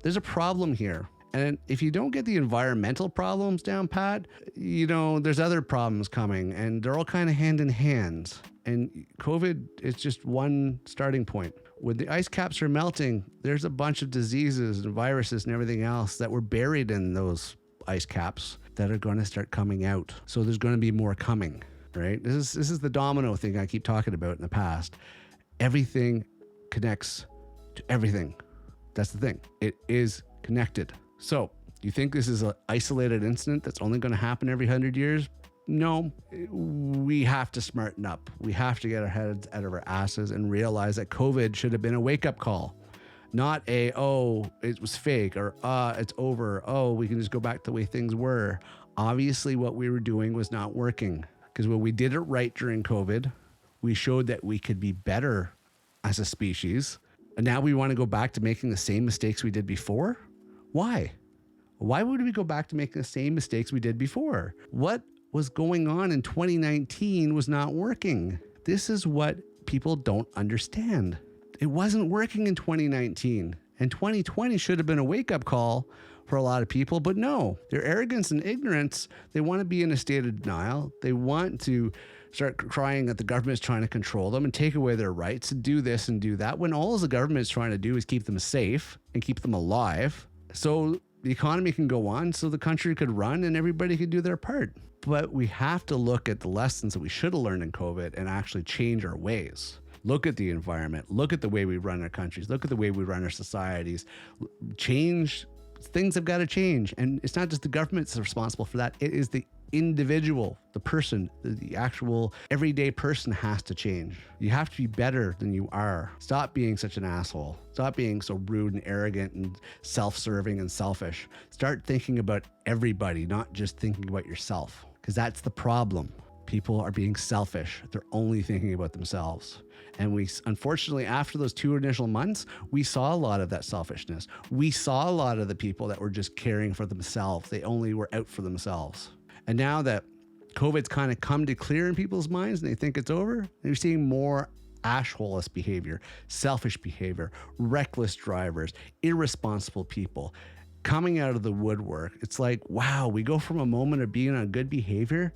there's a problem here. And if you don't get the environmental problems down pat, there's other problems coming and they're all kind of hand in hand. And COVID is just one starting point. When the ice caps are melting, there's a bunch of diseases and viruses and everything else that were buried in those ice caps that are going to start coming out. So there's going to be more coming. Right? This is the domino thing I keep talking about in the past. Everything connects to everything. That's the thing. It is connected. So you think this is an isolated incident that's only going to happen every 100 years? No, we have to smarten up. We have to get our heads out of our asses and realize that COVID should have been a wake-up call. Not it was fake or it's over. Oh, we can just go back to the way things were. Obviously, what we were doing was not working. Because when we did it right during COVID, we showed that we could be better as a species. And now we want to go back to making the same mistakes we did before? Why? Why would we go back to making the same mistakes we did before? What was going on in 2019 was not working. This is what people don't understand. It wasn't working in 2019. And 2020 should have been a wake-up call for a lot of people, but no, their arrogance and ignorance, they want to be in a state of denial. They want to start crying that the government is trying to control them and take away their rights and do this and do that, when all the government is trying to do is keep them safe and keep them alive so the economy can go on, so the country could run and everybody could do their part. But we have to look at the lessons that we should have learned in COVID and actually change our ways. Look at the environment, look at the way we run our countries, look at the way we run our societies, change. Things have got to change. And it's not just the government that's responsible for that. It is the individual, the person, the actual everyday person has to change. You have to be better than you are. Stop being such an asshole. Stop being so rude and arrogant and self-serving and selfish. Start thinking about everybody, not just thinking about yourself, because that's the problem. People are being selfish. They're only thinking about themselves. And we, unfortunately, after those 2 initial months, we saw a lot of that selfishness. We saw a lot of the people that were just caring for themselves. They only were out for themselves. And now that COVID's kind of come to clear in people's minds and they think it's over, you're seeing more ashholeless behavior, selfish behavior, reckless drivers, irresponsible people coming out of the woodwork. It's like, wow, we go from a moment of being on good behavior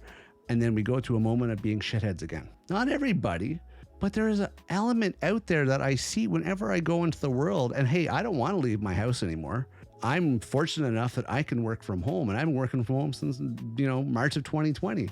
and then we go to a moment of being shitheads again. Not everybody, but there is an element out there that I see whenever I go into the world. And hey, I don't want to leave my house anymore. I'm fortunate enough that I can work from home, and I've been working from home since, March of 2020.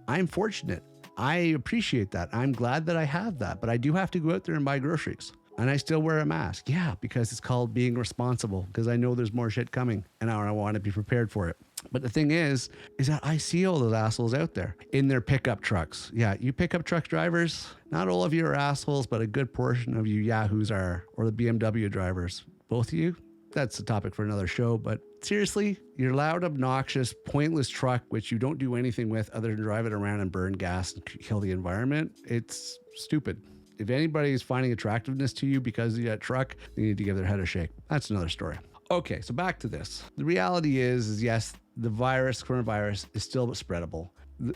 I'm fortunate. I appreciate that. I'm glad that I have that, but I do have to go out there and buy groceries. And I still wear a mask. Yeah, because it's called being responsible, because I know there's more shit coming and I want to be prepared for it. But the thing is that I see all those assholes out there in their pickup trucks. Yeah, you pickup truck drivers, not all of you are assholes, but a good portion of you yahoos are, or the BMW drivers. Both of you, that's a topic for another show. But seriously, your loud, obnoxious, pointless truck, which you don't do anything with other than drive it around and burn gas and kill the environment, it's stupid. If anybody is finding attractiveness to you because of that truck, they need to give their head a shake. That's another story. Okay, so back to this. The reality is yes, the coronavirus is still spreadable.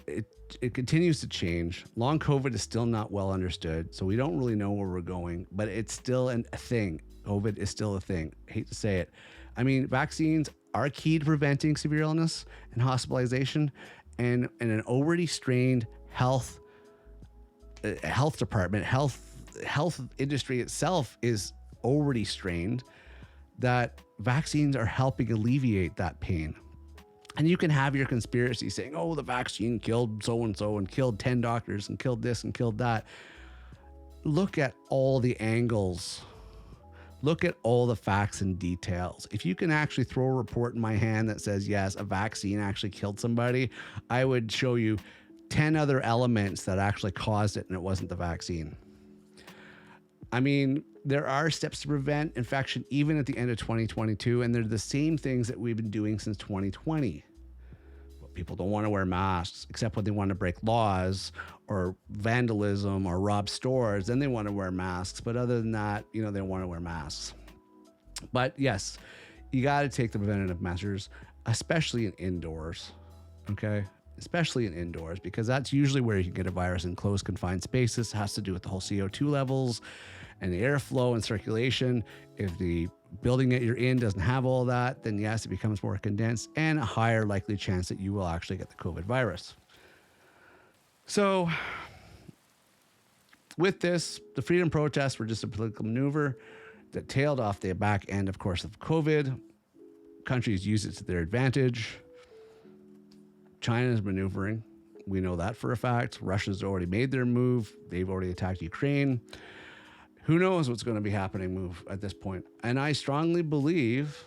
It continues to change. Long COVID is still not well understood, so we don't really know where we're going, but it's still a thing. COVID is still a thing. I hate to say it. I mean, vaccines are key to preventing severe illness and hospitalization, and an already strained health department, health industry itself is already strained, that vaccines are helping alleviate that pain. And you can have your conspiracy saying, oh, the vaccine killed so-and-so and killed 10 doctors and killed this and killed that. Look at all the angles. Look at all the facts and details. If you can actually throw a report in my hand that says, yes, a vaccine actually killed somebody, I would show you 10 other elements that actually caused it and it wasn't the vaccine. I mean, there are steps to prevent infection even at the end of 2022, and they're the same things that we've been doing since 2020. But people don't want to wear masks, except when they want to break laws or vandalism or rob stores, then they want to wear masks. But other than that, they don't want to wear masks. But yes, you got to take the preventative measures, especially in indoors, okay? Especially in indoors, because that's usually where you can get a virus in closed, confined spaces. It has to do with the whole CO2 levels and the airflow and circulation. If the building that you're in doesn't have all that, then yes, it becomes more condensed and a higher likely chance that you will actually get the COVID virus. So with this, the Freedumb Protests were just a political maneuver that tailed off the back end, of course, of COVID. Countries use it to their advantage. China is maneuvering. We know that for a fact. Russia's already made their move. They've already attacked Ukraine. Who knows what's going to be happening at this point? And I strongly believe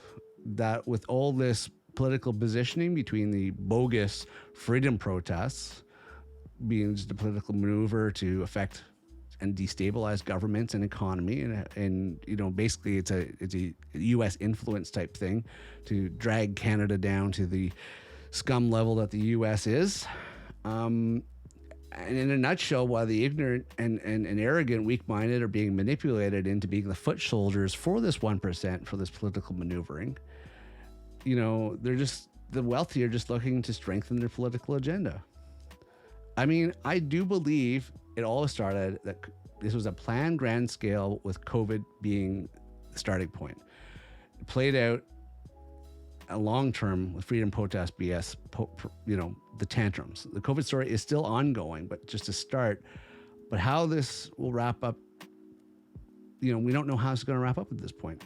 that with all this political positioning between the bogus Freedumb Protests being just a political maneuver to affect and destabilize governments and economy, and basically it's a U.S. influence type thing to drag Canada down to the scum level that the U.S. is. And in a nutshell, while the ignorant and arrogant, weak-minded are being manipulated into being the foot soldiers for this 1%, for this political maneuvering, they're just, the wealthy are just looking to strengthen their political agenda. I mean, I do believe it all started that this was a planned grand scale with COVID being the starting point. It played out a long-term with Freedumb Protest BS, the tantrums. The COVID story is still ongoing, but just to start. But how this will wrap up, we don't know how it's going to wrap up at this point.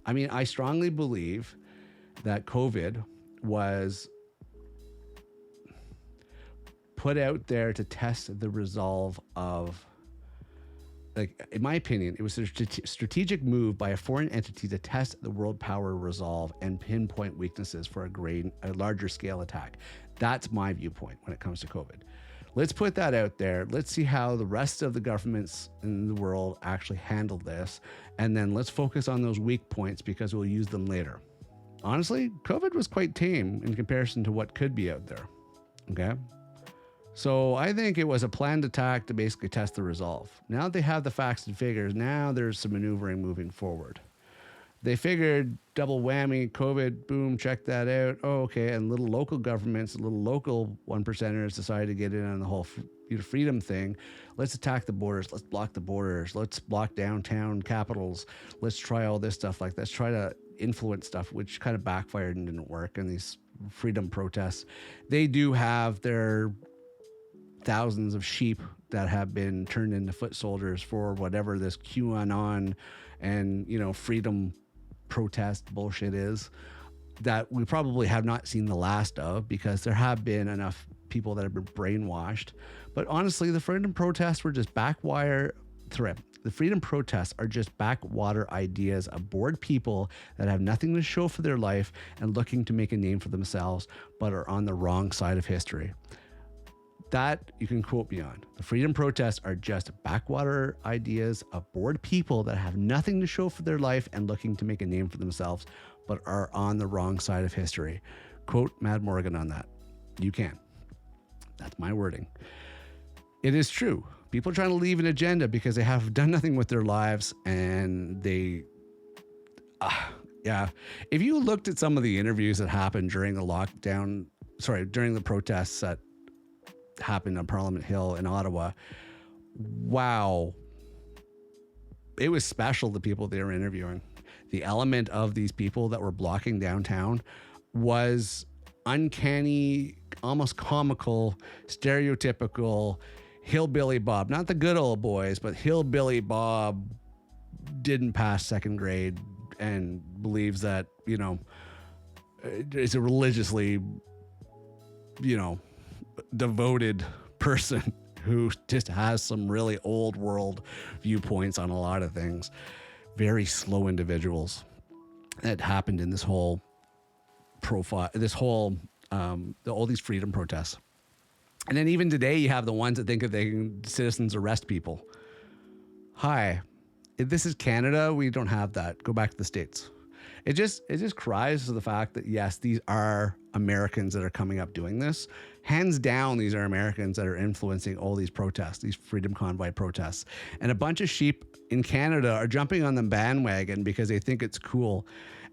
I mean, I strongly believe that COVID was put out there to test the resolve of like, in my opinion, it was a strategic move by a foreign entity to test the world power resolve and pinpoint weaknesses for a larger scale attack. That's my viewpoint when it comes to COVID. Let's put that out there. Let's see how the rest of the governments in the world actually handle this. And then let's focus on those weak points because we'll use them later. Honestly, COVID was quite tame in comparison to what could be out there. Okay. So I think it was a planned attack to basically test the resolve. Now that they have the facts and figures, now there's some maneuvering moving forward. They figured double whammy, COVID, boom, check that out. Oh, okay. And little local governments, little local one percenters decided to get in on the whole freedom thing. Let's attack the borders. Let's block the borders. Let's block downtown capitals. Let's try all this stuff. Like, let's try to influence stuff, which kind of backfired and didn't work. And these freedom protests, they do have their thousands of sheep that have been turned into foot soldiers for whatever this QAnon and, freedom protest bullshit is, that we probably have not seen the last of, because there have been enough people that have been brainwashed. But honestly, the freedom protests were just The freedom protests are just backwater ideas of bored people that have nothing to show for their life and looking to make a name for themselves, but are on the wrong side of history. That you can quote me on. The freedom protests are just backwater ideas of bored people that have nothing to show for their life and looking to make a name for themselves, but are on the wrong side of history. Quote Mad Morgan on that. You can. That's my wording. It is true. People are trying to leave an agenda because they have done nothing with their lives, and they, If you looked at some of the interviews that happened during the protests that happened on Parliament Hill in Ottawa, wow, it was special, the people they were interviewing. The element of these people that were blocking downtown was uncanny, almost comical, stereotypical hillbilly Bob. Not the good old boys, but hillbilly Bob didn't pass second grade and believes that, is a religiously, devoted person who just has some really old world viewpoints on a lot of things. Very slow individuals that happened in this whole all these freedom protests. And then even today, you have the ones that think that they can citizens arrest people. Hi, if this is Canada, we don't have that. Go back to the States. It just cries to the fact that, yes, these are Americans that are coming up doing this. Hands down, these are Americans that are influencing all these protests, these freedom convoy protests. And a bunch of sheep in Canada are jumping on the bandwagon because they think it's cool.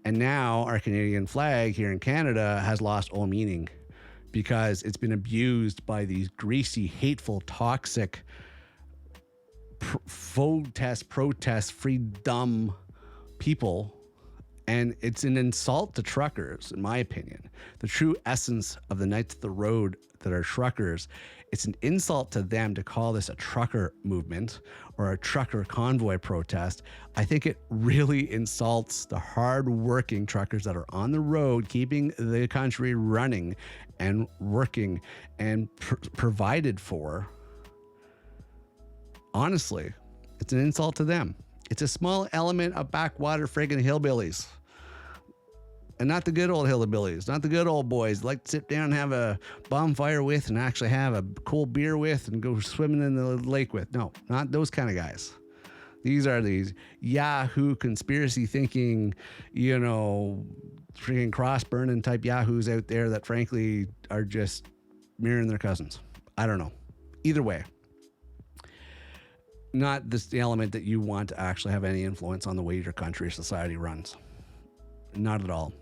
And now our Canadian flag here in Canada has lost all meaning because it's been abused by these greasy, hateful, toxic protest, freedom people. And it's an insult to truckers, in my opinion. The true essence of the Knights of the Road that are truckers, it's an insult to them to call this a trucker movement or a trucker convoy protest. I think it really insults the hard-working truckers that are on the road, keeping the country running and working and provided for. Honestly, it's an insult to them. It's a small element of backwater friggin' hillbillies. And not the good old hillbillies, not the good old boys like to sit down and have a bonfire with and actually have a cold beer with and go swimming in the lake with. No, not those kind of guys. These are these Yahoo conspiracy thinking, freaking cross burning type Yahoos out there that frankly are just mirroring their cousins. I don't know. Either way. Not this element that you want to actually have any influence on the way your country or society runs. Not at all.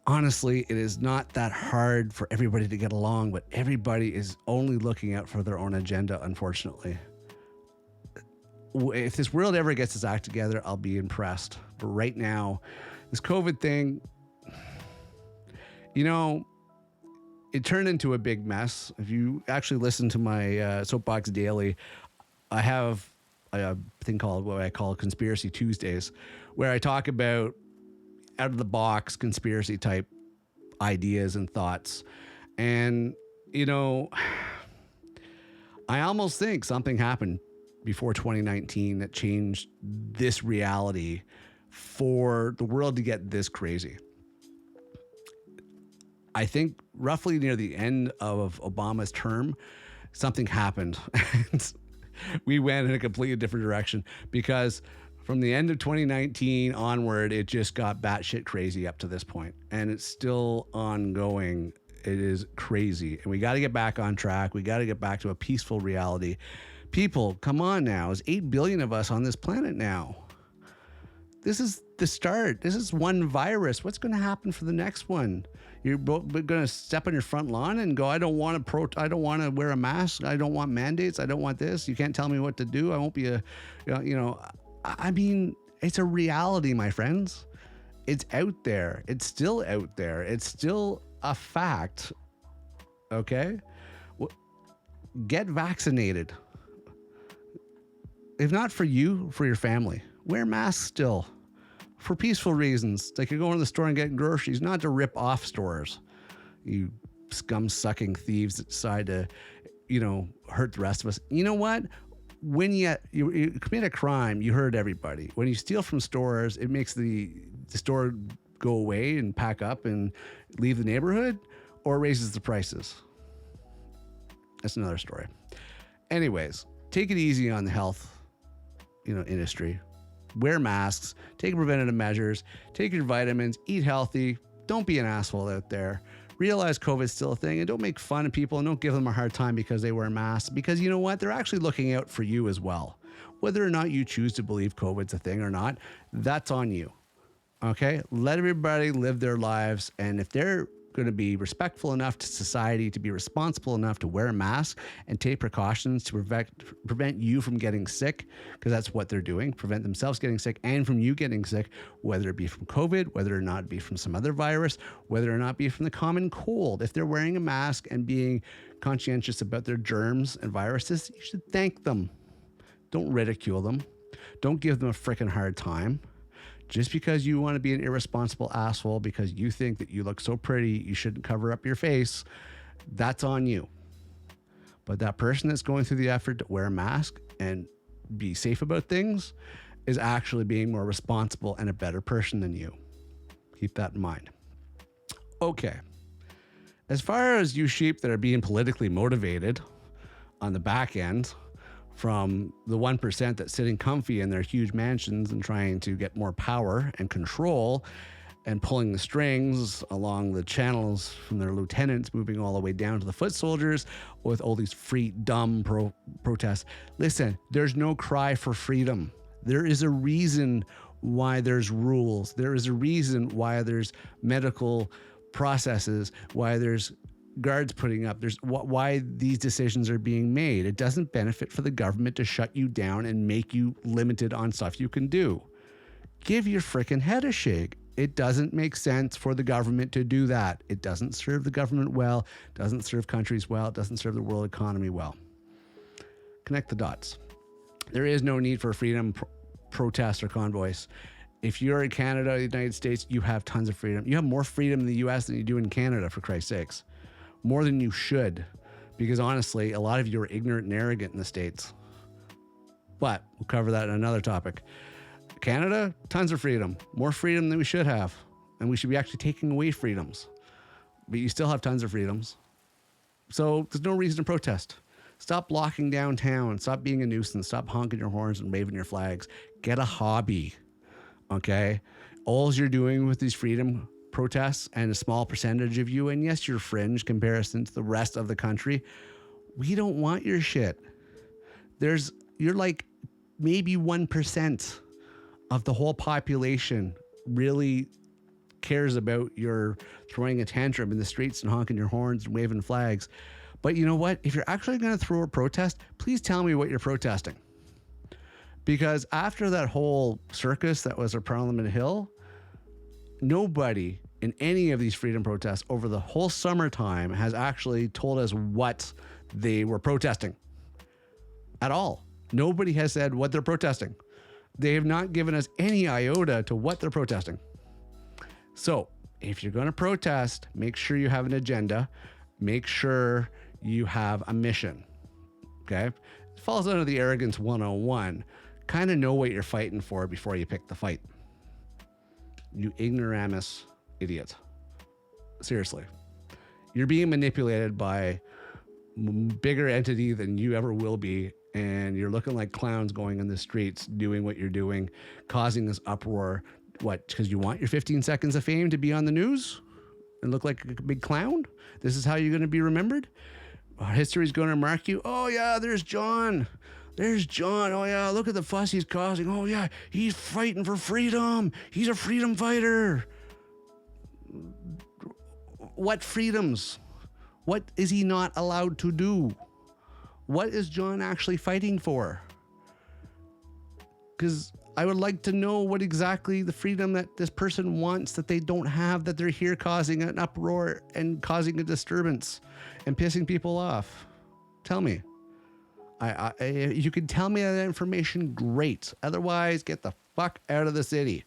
Honestly, it is not that hard for everybody to get along, but everybody is only looking out for their own agenda, unfortunately. If this world ever gets its act together, I'll be impressed. But right now, this COVID thing, it turned into a big mess. If you actually listen to my Soapbox Daily, I have a thing called what I call Conspiracy Tuesdays, where I talk about out of the box conspiracy type ideas and thoughts. And, I almost think something happened before 2019 that changed this reality for the world to get this crazy. I think roughly near the end of Obama's term, something happened. And we went in a completely different direction, because from the end of 2019 onward, it just got batshit crazy up to this point, and it's still ongoing. It is crazy, and we got to get back on track. We got to get back to a peaceful reality. People, come on now. There's 8 billion of us on this planet now. This is the start. This is one virus. What's going to happen for the next one? You're both going to step on your front lawn and go, I don't want to wear a mask. I don't want mandates. I don't want this. You can't tell me what to do. I won't be I mean, it's a reality, my friends. It's out there. It's still out there. It's still a fact. Okay? Get vaccinated. If not for you, for your family. Wear masks still. For peaceful reasons. Like you're going to the store and getting groceries, not to rip off stores. You scum-sucking thieves that decide to, hurt the rest of us. You know what? When you commit a crime, you hurt everybody. When you steal from stores, it makes the store go away and pack up and leave the neighborhood, or raises the prices. That's another story. Anyways, take it easy on the health, industry. Wear masks, take preventative measures, take your vitamins, eat healthy. Don't be an asshole out there. Realize COVID's still a thing, and don't make fun of people and don't give them a hard time because they wear masks, because you know what? They're actually looking out for you as well. Whether or not you choose to believe COVID's a thing or not, that's on you. Okay? Let everybody live their lives, and if they're going to be respectful enough to society, to be responsible enough to wear a mask and take precautions to prevent you from getting sick, because that's what they're doing, prevent themselves getting sick and from you getting sick, whether it be from COVID, whether or not it be from some other virus, whether or not it be from the common cold. If they're wearing a mask and being conscientious about their germs and viruses, you should thank them. Don't ridicule them. Don't give them a freaking hard time. Just because you want to be an irresponsible asshole because you think that you look so pretty, you shouldn't cover up your face, that's on you. But that person that's going through the effort to wear a mask and be safe about things is actually being more responsible and a better person than you. Keep that in mind. Okay. As far as you sheep that are being politically motivated on the back end, from the 1% that's sitting comfy in their huge mansions and trying to get more power and control and pulling the strings along the channels from their lieutenants, moving all the way down to the foot soldiers with all these FreeDumb protests. Listen, there's no cry for freedom. There is a reason why there's rules. There is a reason why there's medical processes, why there's guards putting up, there's why these decisions are being made. It doesn't benefit for the government to shut you down and make you limited on stuff you can do. Give your freaking head a shake. It doesn't make sense for the government to do that. It doesn't serve the government well, doesn't serve countries well, it doesn't serve the world economy well. Connect the dots. There is no need for a freedom protest or convoys. If you're in Canada or the United States, you have tons of freedom. You have more freedom in the US than you do in Canada, for Christ's sakes. More than you should, because honestly, a lot of you are ignorant and arrogant in the States. But we'll cover that in another topic. Canada, tons of freedom, more freedom than we should have. And we should be actually taking away freedoms. But you still have tons of freedoms. So there's no reason to protest. Stop blocking downtown. Stop being a nuisance. Stop honking your horns and waving your flags. Get a hobby. Okay? All you're doing with these freedom protests, and a small percentage of you, and yes, you're fringe comparison to the rest of the country, we don't want your shit. You're like maybe 1% of the whole population really cares about your throwing a tantrum in the streets and honking your horns and waving flags. But you know what? If you're actually going to throw a protest, please tell me what you're protesting. Because after that whole circus that was at Parliament Hill, nobody in any of these freedom protests over the whole summertime has actually told us what they were protesting at all. Nobody has said what they're protesting. They have not given us any iota to what they're protesting. So if you're going to protest, make sure you have an agenda. Make sure you have a mission. Okay. It falls under the arrogance 101. Kind of know what you're fighting for before you pick the fight. You ignoramus idiot. Seriously. You're being manipulated by bigger entity than you ever will be, and you're looking like clowns going in the streets doing what you're doing, causing this uproar. What, because you want your 15 seconds of fame to be on the news and look like a big clown? This is how you're going to be remembered? History's going to mark you. Oh yeah, there's John. Oh yeah, look at the fuss he's causing. Oh yeah, he's fighting for freedom. He's a freedom fighter. What freedoms? What is he not allowed to do? What is John actually fighting for? Because I would like to know what exactly the freedom that this person wants that they don't have, that they're here causing an uproar and causing a disturbance and pissing people off. Tell me. You can tell me that information, great. Otherwise, get the fuck out of the city.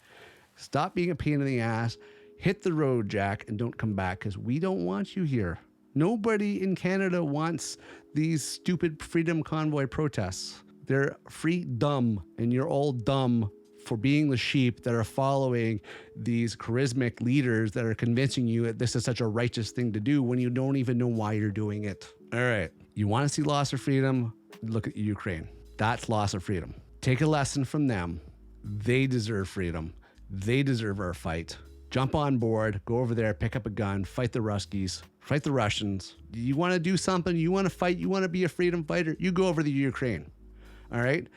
Stop being a pain in the ass. Hit the road, Jack, and don't come back, because we don't want you here. Nobody in Canada wants these stupid freedom convoy protests. They're free dumb, and you're all dumb for being the sheep that are following these charismatic leaders that are convincing you that this is such a righteous thing to do when you don't even know why you're doing it. All right. You want to see loss of freedom? Look at Ukraine. That's loss of freedom. Take a lesson from them. They deserve freedom. They deserve our fight. Jump on board, go over there, pick up a gun, fight the Ruskies, fight the Russians. You want to do something, you want to fight, you want to be a freedom fighter, you go over to Ukraine. All right?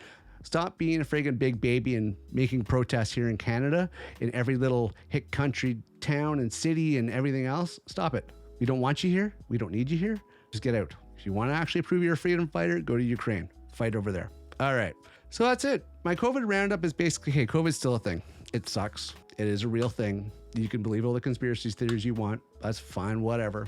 Stop being a friggin' big baby and making protests here in Canada, in every little hick country, town and city and everything else. Stop it. We don't want you here. We don't need you here. Just get out. If you want to actually prove you're a freedom fighter, go to Ukraine. Fight over there. All right. So that's it. My COVID roundup is basically, hey, COVID's still a thing. It sucks. It is a real thing. You can believe all the conspiracy theories you want. That's fine, whatever.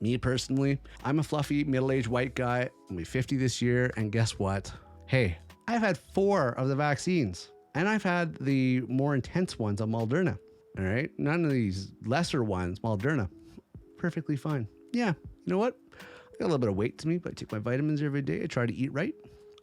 Me personally, I'm a fluffy middle-aged white guy. I'll be 50 this year. And guess what? Hey, I've had 4 of the vaccines, and I've had the more intense ones on Moderna. All right. None of these lesser ones, Moderna. Perfectly fine. Yeah. You know what? I got a little bit of weight to me, but I take my vitamins every day. I try to eat right.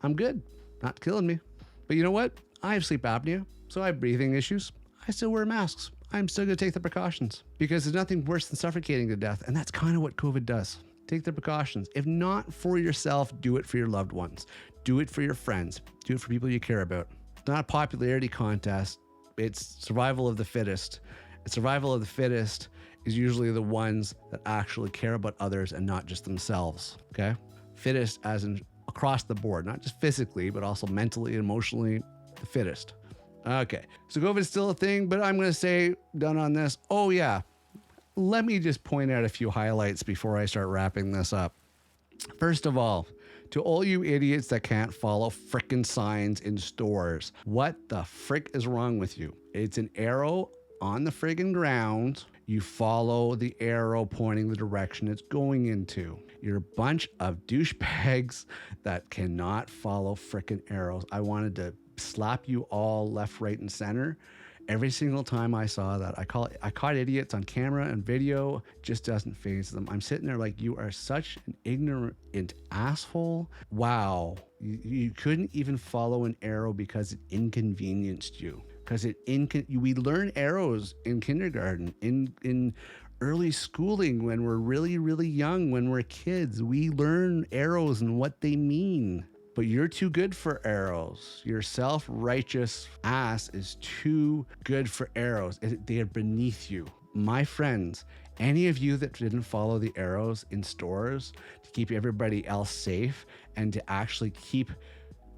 I'm good. Not killing me. But you know what? I have sleep apnea, so I have breathing issues. I still wear masks. I'm still going to take the precautions because there's nothing worse than suffocating to death. And that's kind of what COVID does. Take the precautions. If not for yourself, do it for your loved ones. Do it for your friends. Do it for people you care about. It's not a popularity contest. It's survival of the fittest. And survival of the fittest is usually the ones that actually care about others and not just themselves. Okay? Fittest as in across the board, not just physically, but also mentally, emotionally, the fittest. Okay, so COVID is still a thing, but I'm going to say, done on this. Oh yeah, let me just point out a few highlights before I start wrapping this up. First of all, to all you idiots that can't follow frickin' signs in stores, what the frick is wrong with you? It's an arrow on the friggin' ground. You follow the arrow pointing the direction it's going into. You're a bunch of douchebags that cannot follow frickin' arrows. I wanted to slap you all left, right, and center. Every single time I saw that, I caught idiots on camera and video. Just doesn't faze them. I'm sitting there like, you are such an ignorant asshole. Wow. You couldn't even follow an arrow because it inconvenienced you. Because we learn arrows in kindergarten, in early schooling when we're really, really young, when we're kids. We learn arrows and what they mean. But you're too good for arrows. Your self-righteous ass is too good for arrows. They are beneath you. My friends, any of you that didn't follow the arrows in stores to keep everybody else safe and to actually keep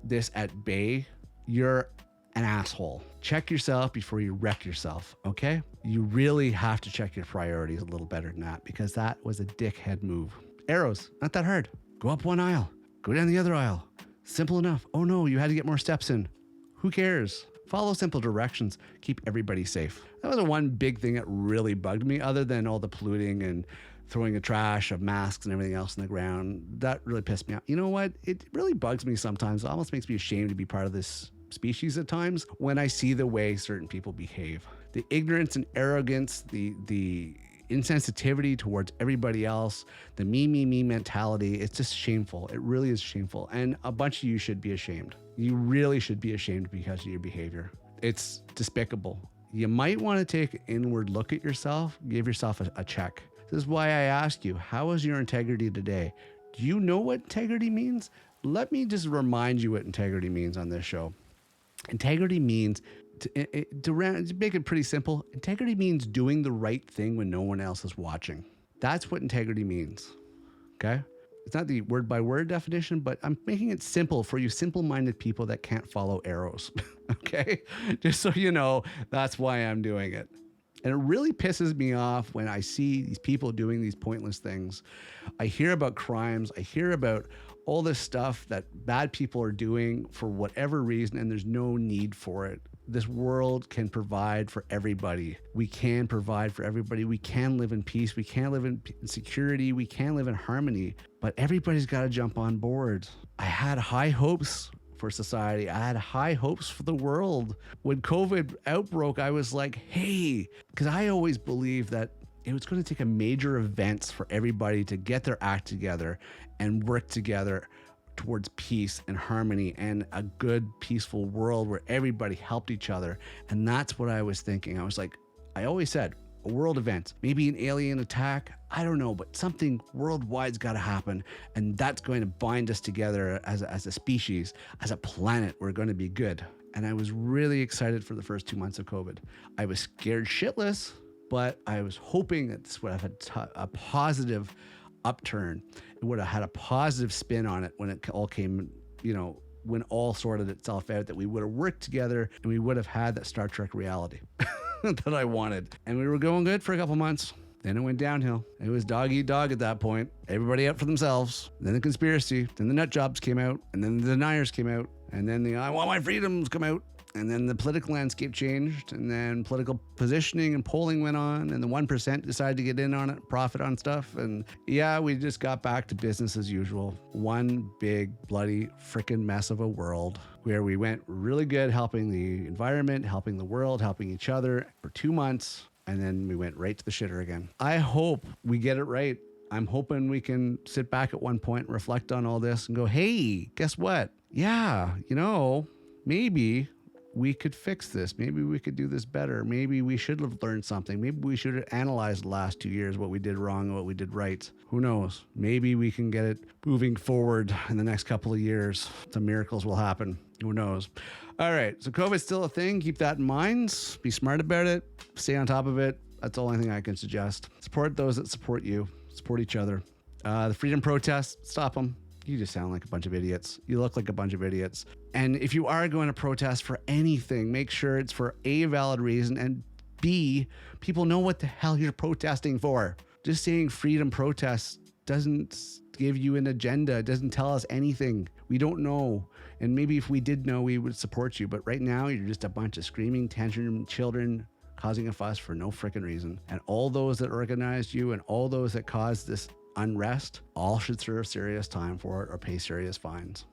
this at bay, you're an asshole. Check yourself before you wreck yourself, okay? You really have to check your priorities a little better than that, because that was a dickhead move. Arrows, not that hard. Go up one aisle. Go down the other aisle. Simple enough. Oh no, you had to get more steps in. Who cares? Follow simple directions. Keep everybody safe. That was the one big thing that really bugged me, other than all the polluting and throwing a trash of masks and everything else in the ground. That really pissed me off. You know what? It really bugs me sometimes. It almost makes me ashamed to be part of this species at times when I see the way certain people behave. The ignorance and arrogance, the insensitivity towards everybody else, the me mentality. It's just shameful. It really is shameful. And a bunch of you should be ashamed. You really should be ashamed because of your behavior. It's despicable. You might want to take an inward look at yourself, give yourself a check. This is why I ask you, how is your integrity today? Do you know what integrity means? Let me just remind you what integrity means on this show. Integrity means, to make it pretty simple, integrity means doing the right thing when no one else is watching. That's what integrity means, okay? It's not the word by word definition, but I'm making it simple for you simple-minded people that can't follow arrows, okay? Just so you know, that's why I'm doing it. And it really pisses me off when I see these people doing these pointless things. I hear about crimes. I hear about all this stuff that bad people are doing for whatever reason, and there's no need for it. This world can provide for everybody. We can provide for everybody. We can live in peace. We can live in security. We can live in harmony. But everybody's got to jump on board. I had high hopes for society. I had high hopes for the world. When COVID outbroke, I was like, hey, because I always believed that it was going to take a major events for everybody to get their act together and work together towards peace and harmony and a good, peaceful world where everybody helped each other. And that's what I was thinking. I was like, I always said, a world event, maybe an alien attack, I don't know, but something worldwide's got to happen. And that's going to bind us together as a species, as a planet. We're going to be good. And I was really excited for the first 2 months of COVID. I was scared shitless, but I was hoping that this would have had a positive upturn. It would have had a positive spin on it when it all came, when all sorted itself out, that we would have worked together and we would have had that Star Trek reality that I wanted. And we were going good for a couple months. Then it went downhill. It was dog eat dog at that point. Everybody out for themselves. Then the conspiracy. Then the nut jobs came out. And then the deniers came out. And then the I want my freedoms come out. And then the political landscape changed. And then political positioning and polling went on. And the 1% decided to get in on it, profit on stuff. And yeah, we just got back to business as usual. One big, bloody, freaking mess of a world where we went really good helping the environment, helping the world, helping each other for 2 months. And then we went right to the shitter again. I hope we get it right. I'm hoping we can sit back at one point, reflect on all this and go, hey, guess what? Yeah, maybe we could fix this. Maybe we could do this better. Maybe we should have learned something. Maybe we should have analyzed the last 2 years, what we did wrong and what we did right. Who knows? Maybe we can get it moving forward in the next couple of years. Some miracles will happen. Who knows? All right. So COVID's still a thing. Keep that in mind. Be smart about it. Stay on top of it. That's the only thing I can suggest. Support those that support you. Support each other. The Freedumb Protests, stop them. You just sound like a bunch of idiots. You look like a bunch of idiots. And if you are going to protest for anything, make sure it's for A, valid reason, and B, people know what the hell you're protesting for. Just saying Freedumb Protests doesn't give you an agenda. It doesn't tell us anything. We don't know. And maybe if we did know, we would support you. But right now, you're just a bunch of screaming, tantrum children causing a fuss for no freaking reason. And all those that organized you and all those that caused this unrest all should serve serious time for it or pay serious fines.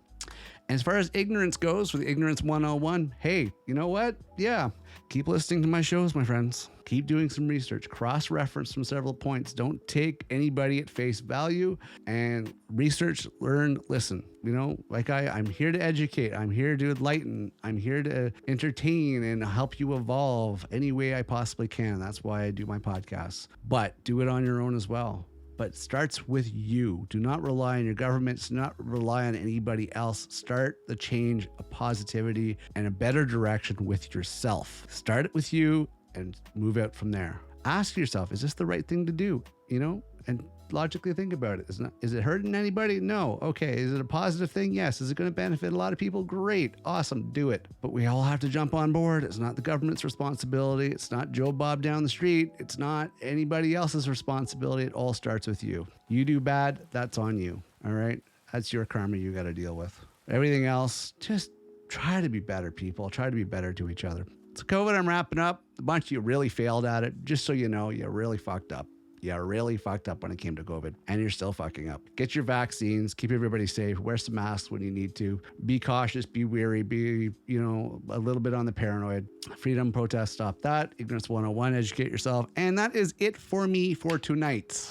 And as far as ignorance goes, for the Ignorance 101, hey, you know what? Yeah, keep listening to my shows, my friends. Keep doing some research, cross-reference from several points. Don't take anybody at face value, and research, learn, listen. I'm here to educate. I'm here to enlighten. I'm here to entertain and help you evolve any way I possibly can. That's why I do my podcasts. But do it on your own as well. But it starts with you. Do not rely on your government. Do not rely on anybody else. Start the change of positivity and a better direction with yourself. Start it with you and move out from there. Ask yourself, is this the right thing to do? And logically think about it. Is it hurting anybody? No. Okay. Is it a positive thing? Yes. Is it going to benefit a lot of people? Great. Awesome. Do it. But we all have to jump on board. It's not the government's responsibility. It's not Joe Bob down the street. It's not anybody else's responsibility. It all starts with you. You do bad, that's on you. All right. That's your karma you got to deal with. Everything else, just try to be better, people. Try to be better to each other. So COVID, I'm wrapping up. A bunch of you really failed at it. Just so you know, you really fucked up. You really fucked up when it came to COVID, and you're still fucking up. Get your vaccines, keep everybody safe, wear some masks when you need to, be cautious, be wary, be, a little bit on the paranoid. Freedumb Protests, stop that. Ignorance 101, educate yourself. And that is it for me for tonight.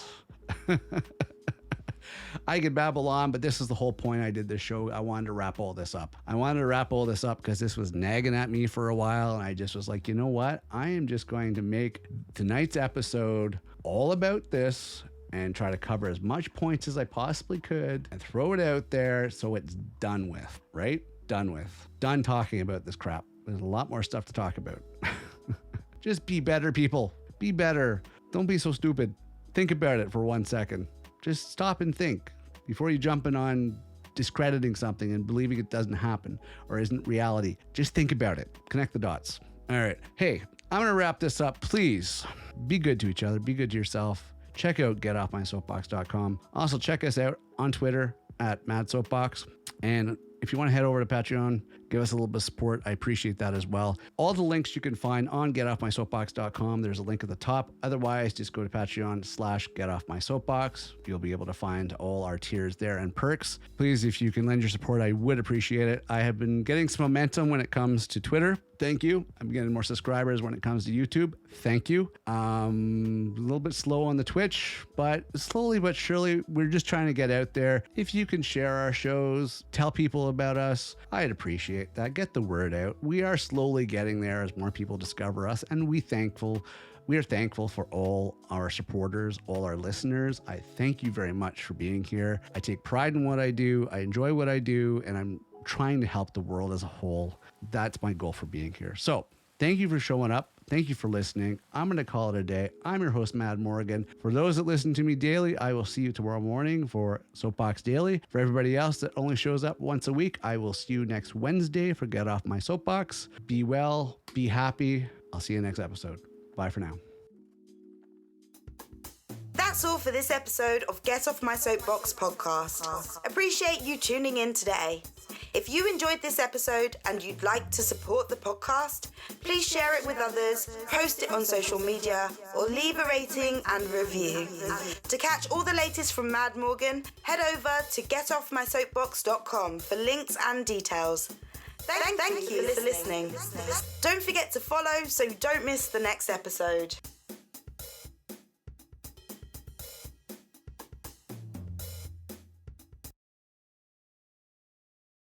I could babble on, but this is the whole point I did this show. I wanted to wrap all this up. Because this was nagging at me for a while, and I just was like, you know what? I am just going to make tonight's episode all about this and try to cover as much points as I possibly could and throw it out there so it's done with, right? Done with. Done talking about this crap. There's a lot more stuff to talk about. Just be better, people. Be better. Don't be so stupid. Think about it for 1 second. Just stop and think before you jump in on discrediting something and believing it doesn't happen or isn't reality. Just think about it. Connect the dots. All right. Hey, I'm going to wrap this up. Please be good to each other. Be good to yourself. Check out getoffmysoapbox.com. Also, check us out on Twitter at MadSoapbox. And if you want to head over to Patreon, give us a little bit of support. I appreciate that as well. All the links you can find on getoffmysoapbox.com. There's a link at the top. Otherwise, just go to Patreon/getoffmysoapbox. You'll be able to find all our tiers there and perks. Please, if you can lend your support, I would appreciate it. I have been getting some momentum when it comes to Twitter. Thank you. I'm getting more subscribers when it comes to YouTube. Thank you. A little bit slow on the Twitch, but slowly but surely, we're just trying to get out there. If you can share our shows, tell people about us, I'd appreciate that. Get the word out. We are slowly getting there as more people discover us, and we are thankful for all our supporters, all our listeners. I thank you very much for being here. I take pride in what I do. I enjoy what I do, and I'm trying to help the world as a whole. That's my goal for being here. So thank you for showing up. Thank you for listening. I'm going to call it a day. I'm your host, Mad Morgan. For those that listen to me daily, I will see you tomorrow morning for Soapbox Daily. For everybody else that only shows up once a week, I will see you next Wednesday for Get Off My Soapbox. Be well, be happy. I'll see you next episode. Bye for now. That's all for this episode of Get Off My Soapbox podcast. Appreciate you tuning in today. If you enjoyed this episode and you'd like to support the podcast, please share it with others, post it on social media, or leave a rating and review. To catch all the latest from Mad Morgan, head over to getoffmysoapbox.com for links and details. Thank you for listening. Don't forget to follow so you don't miss the next episode.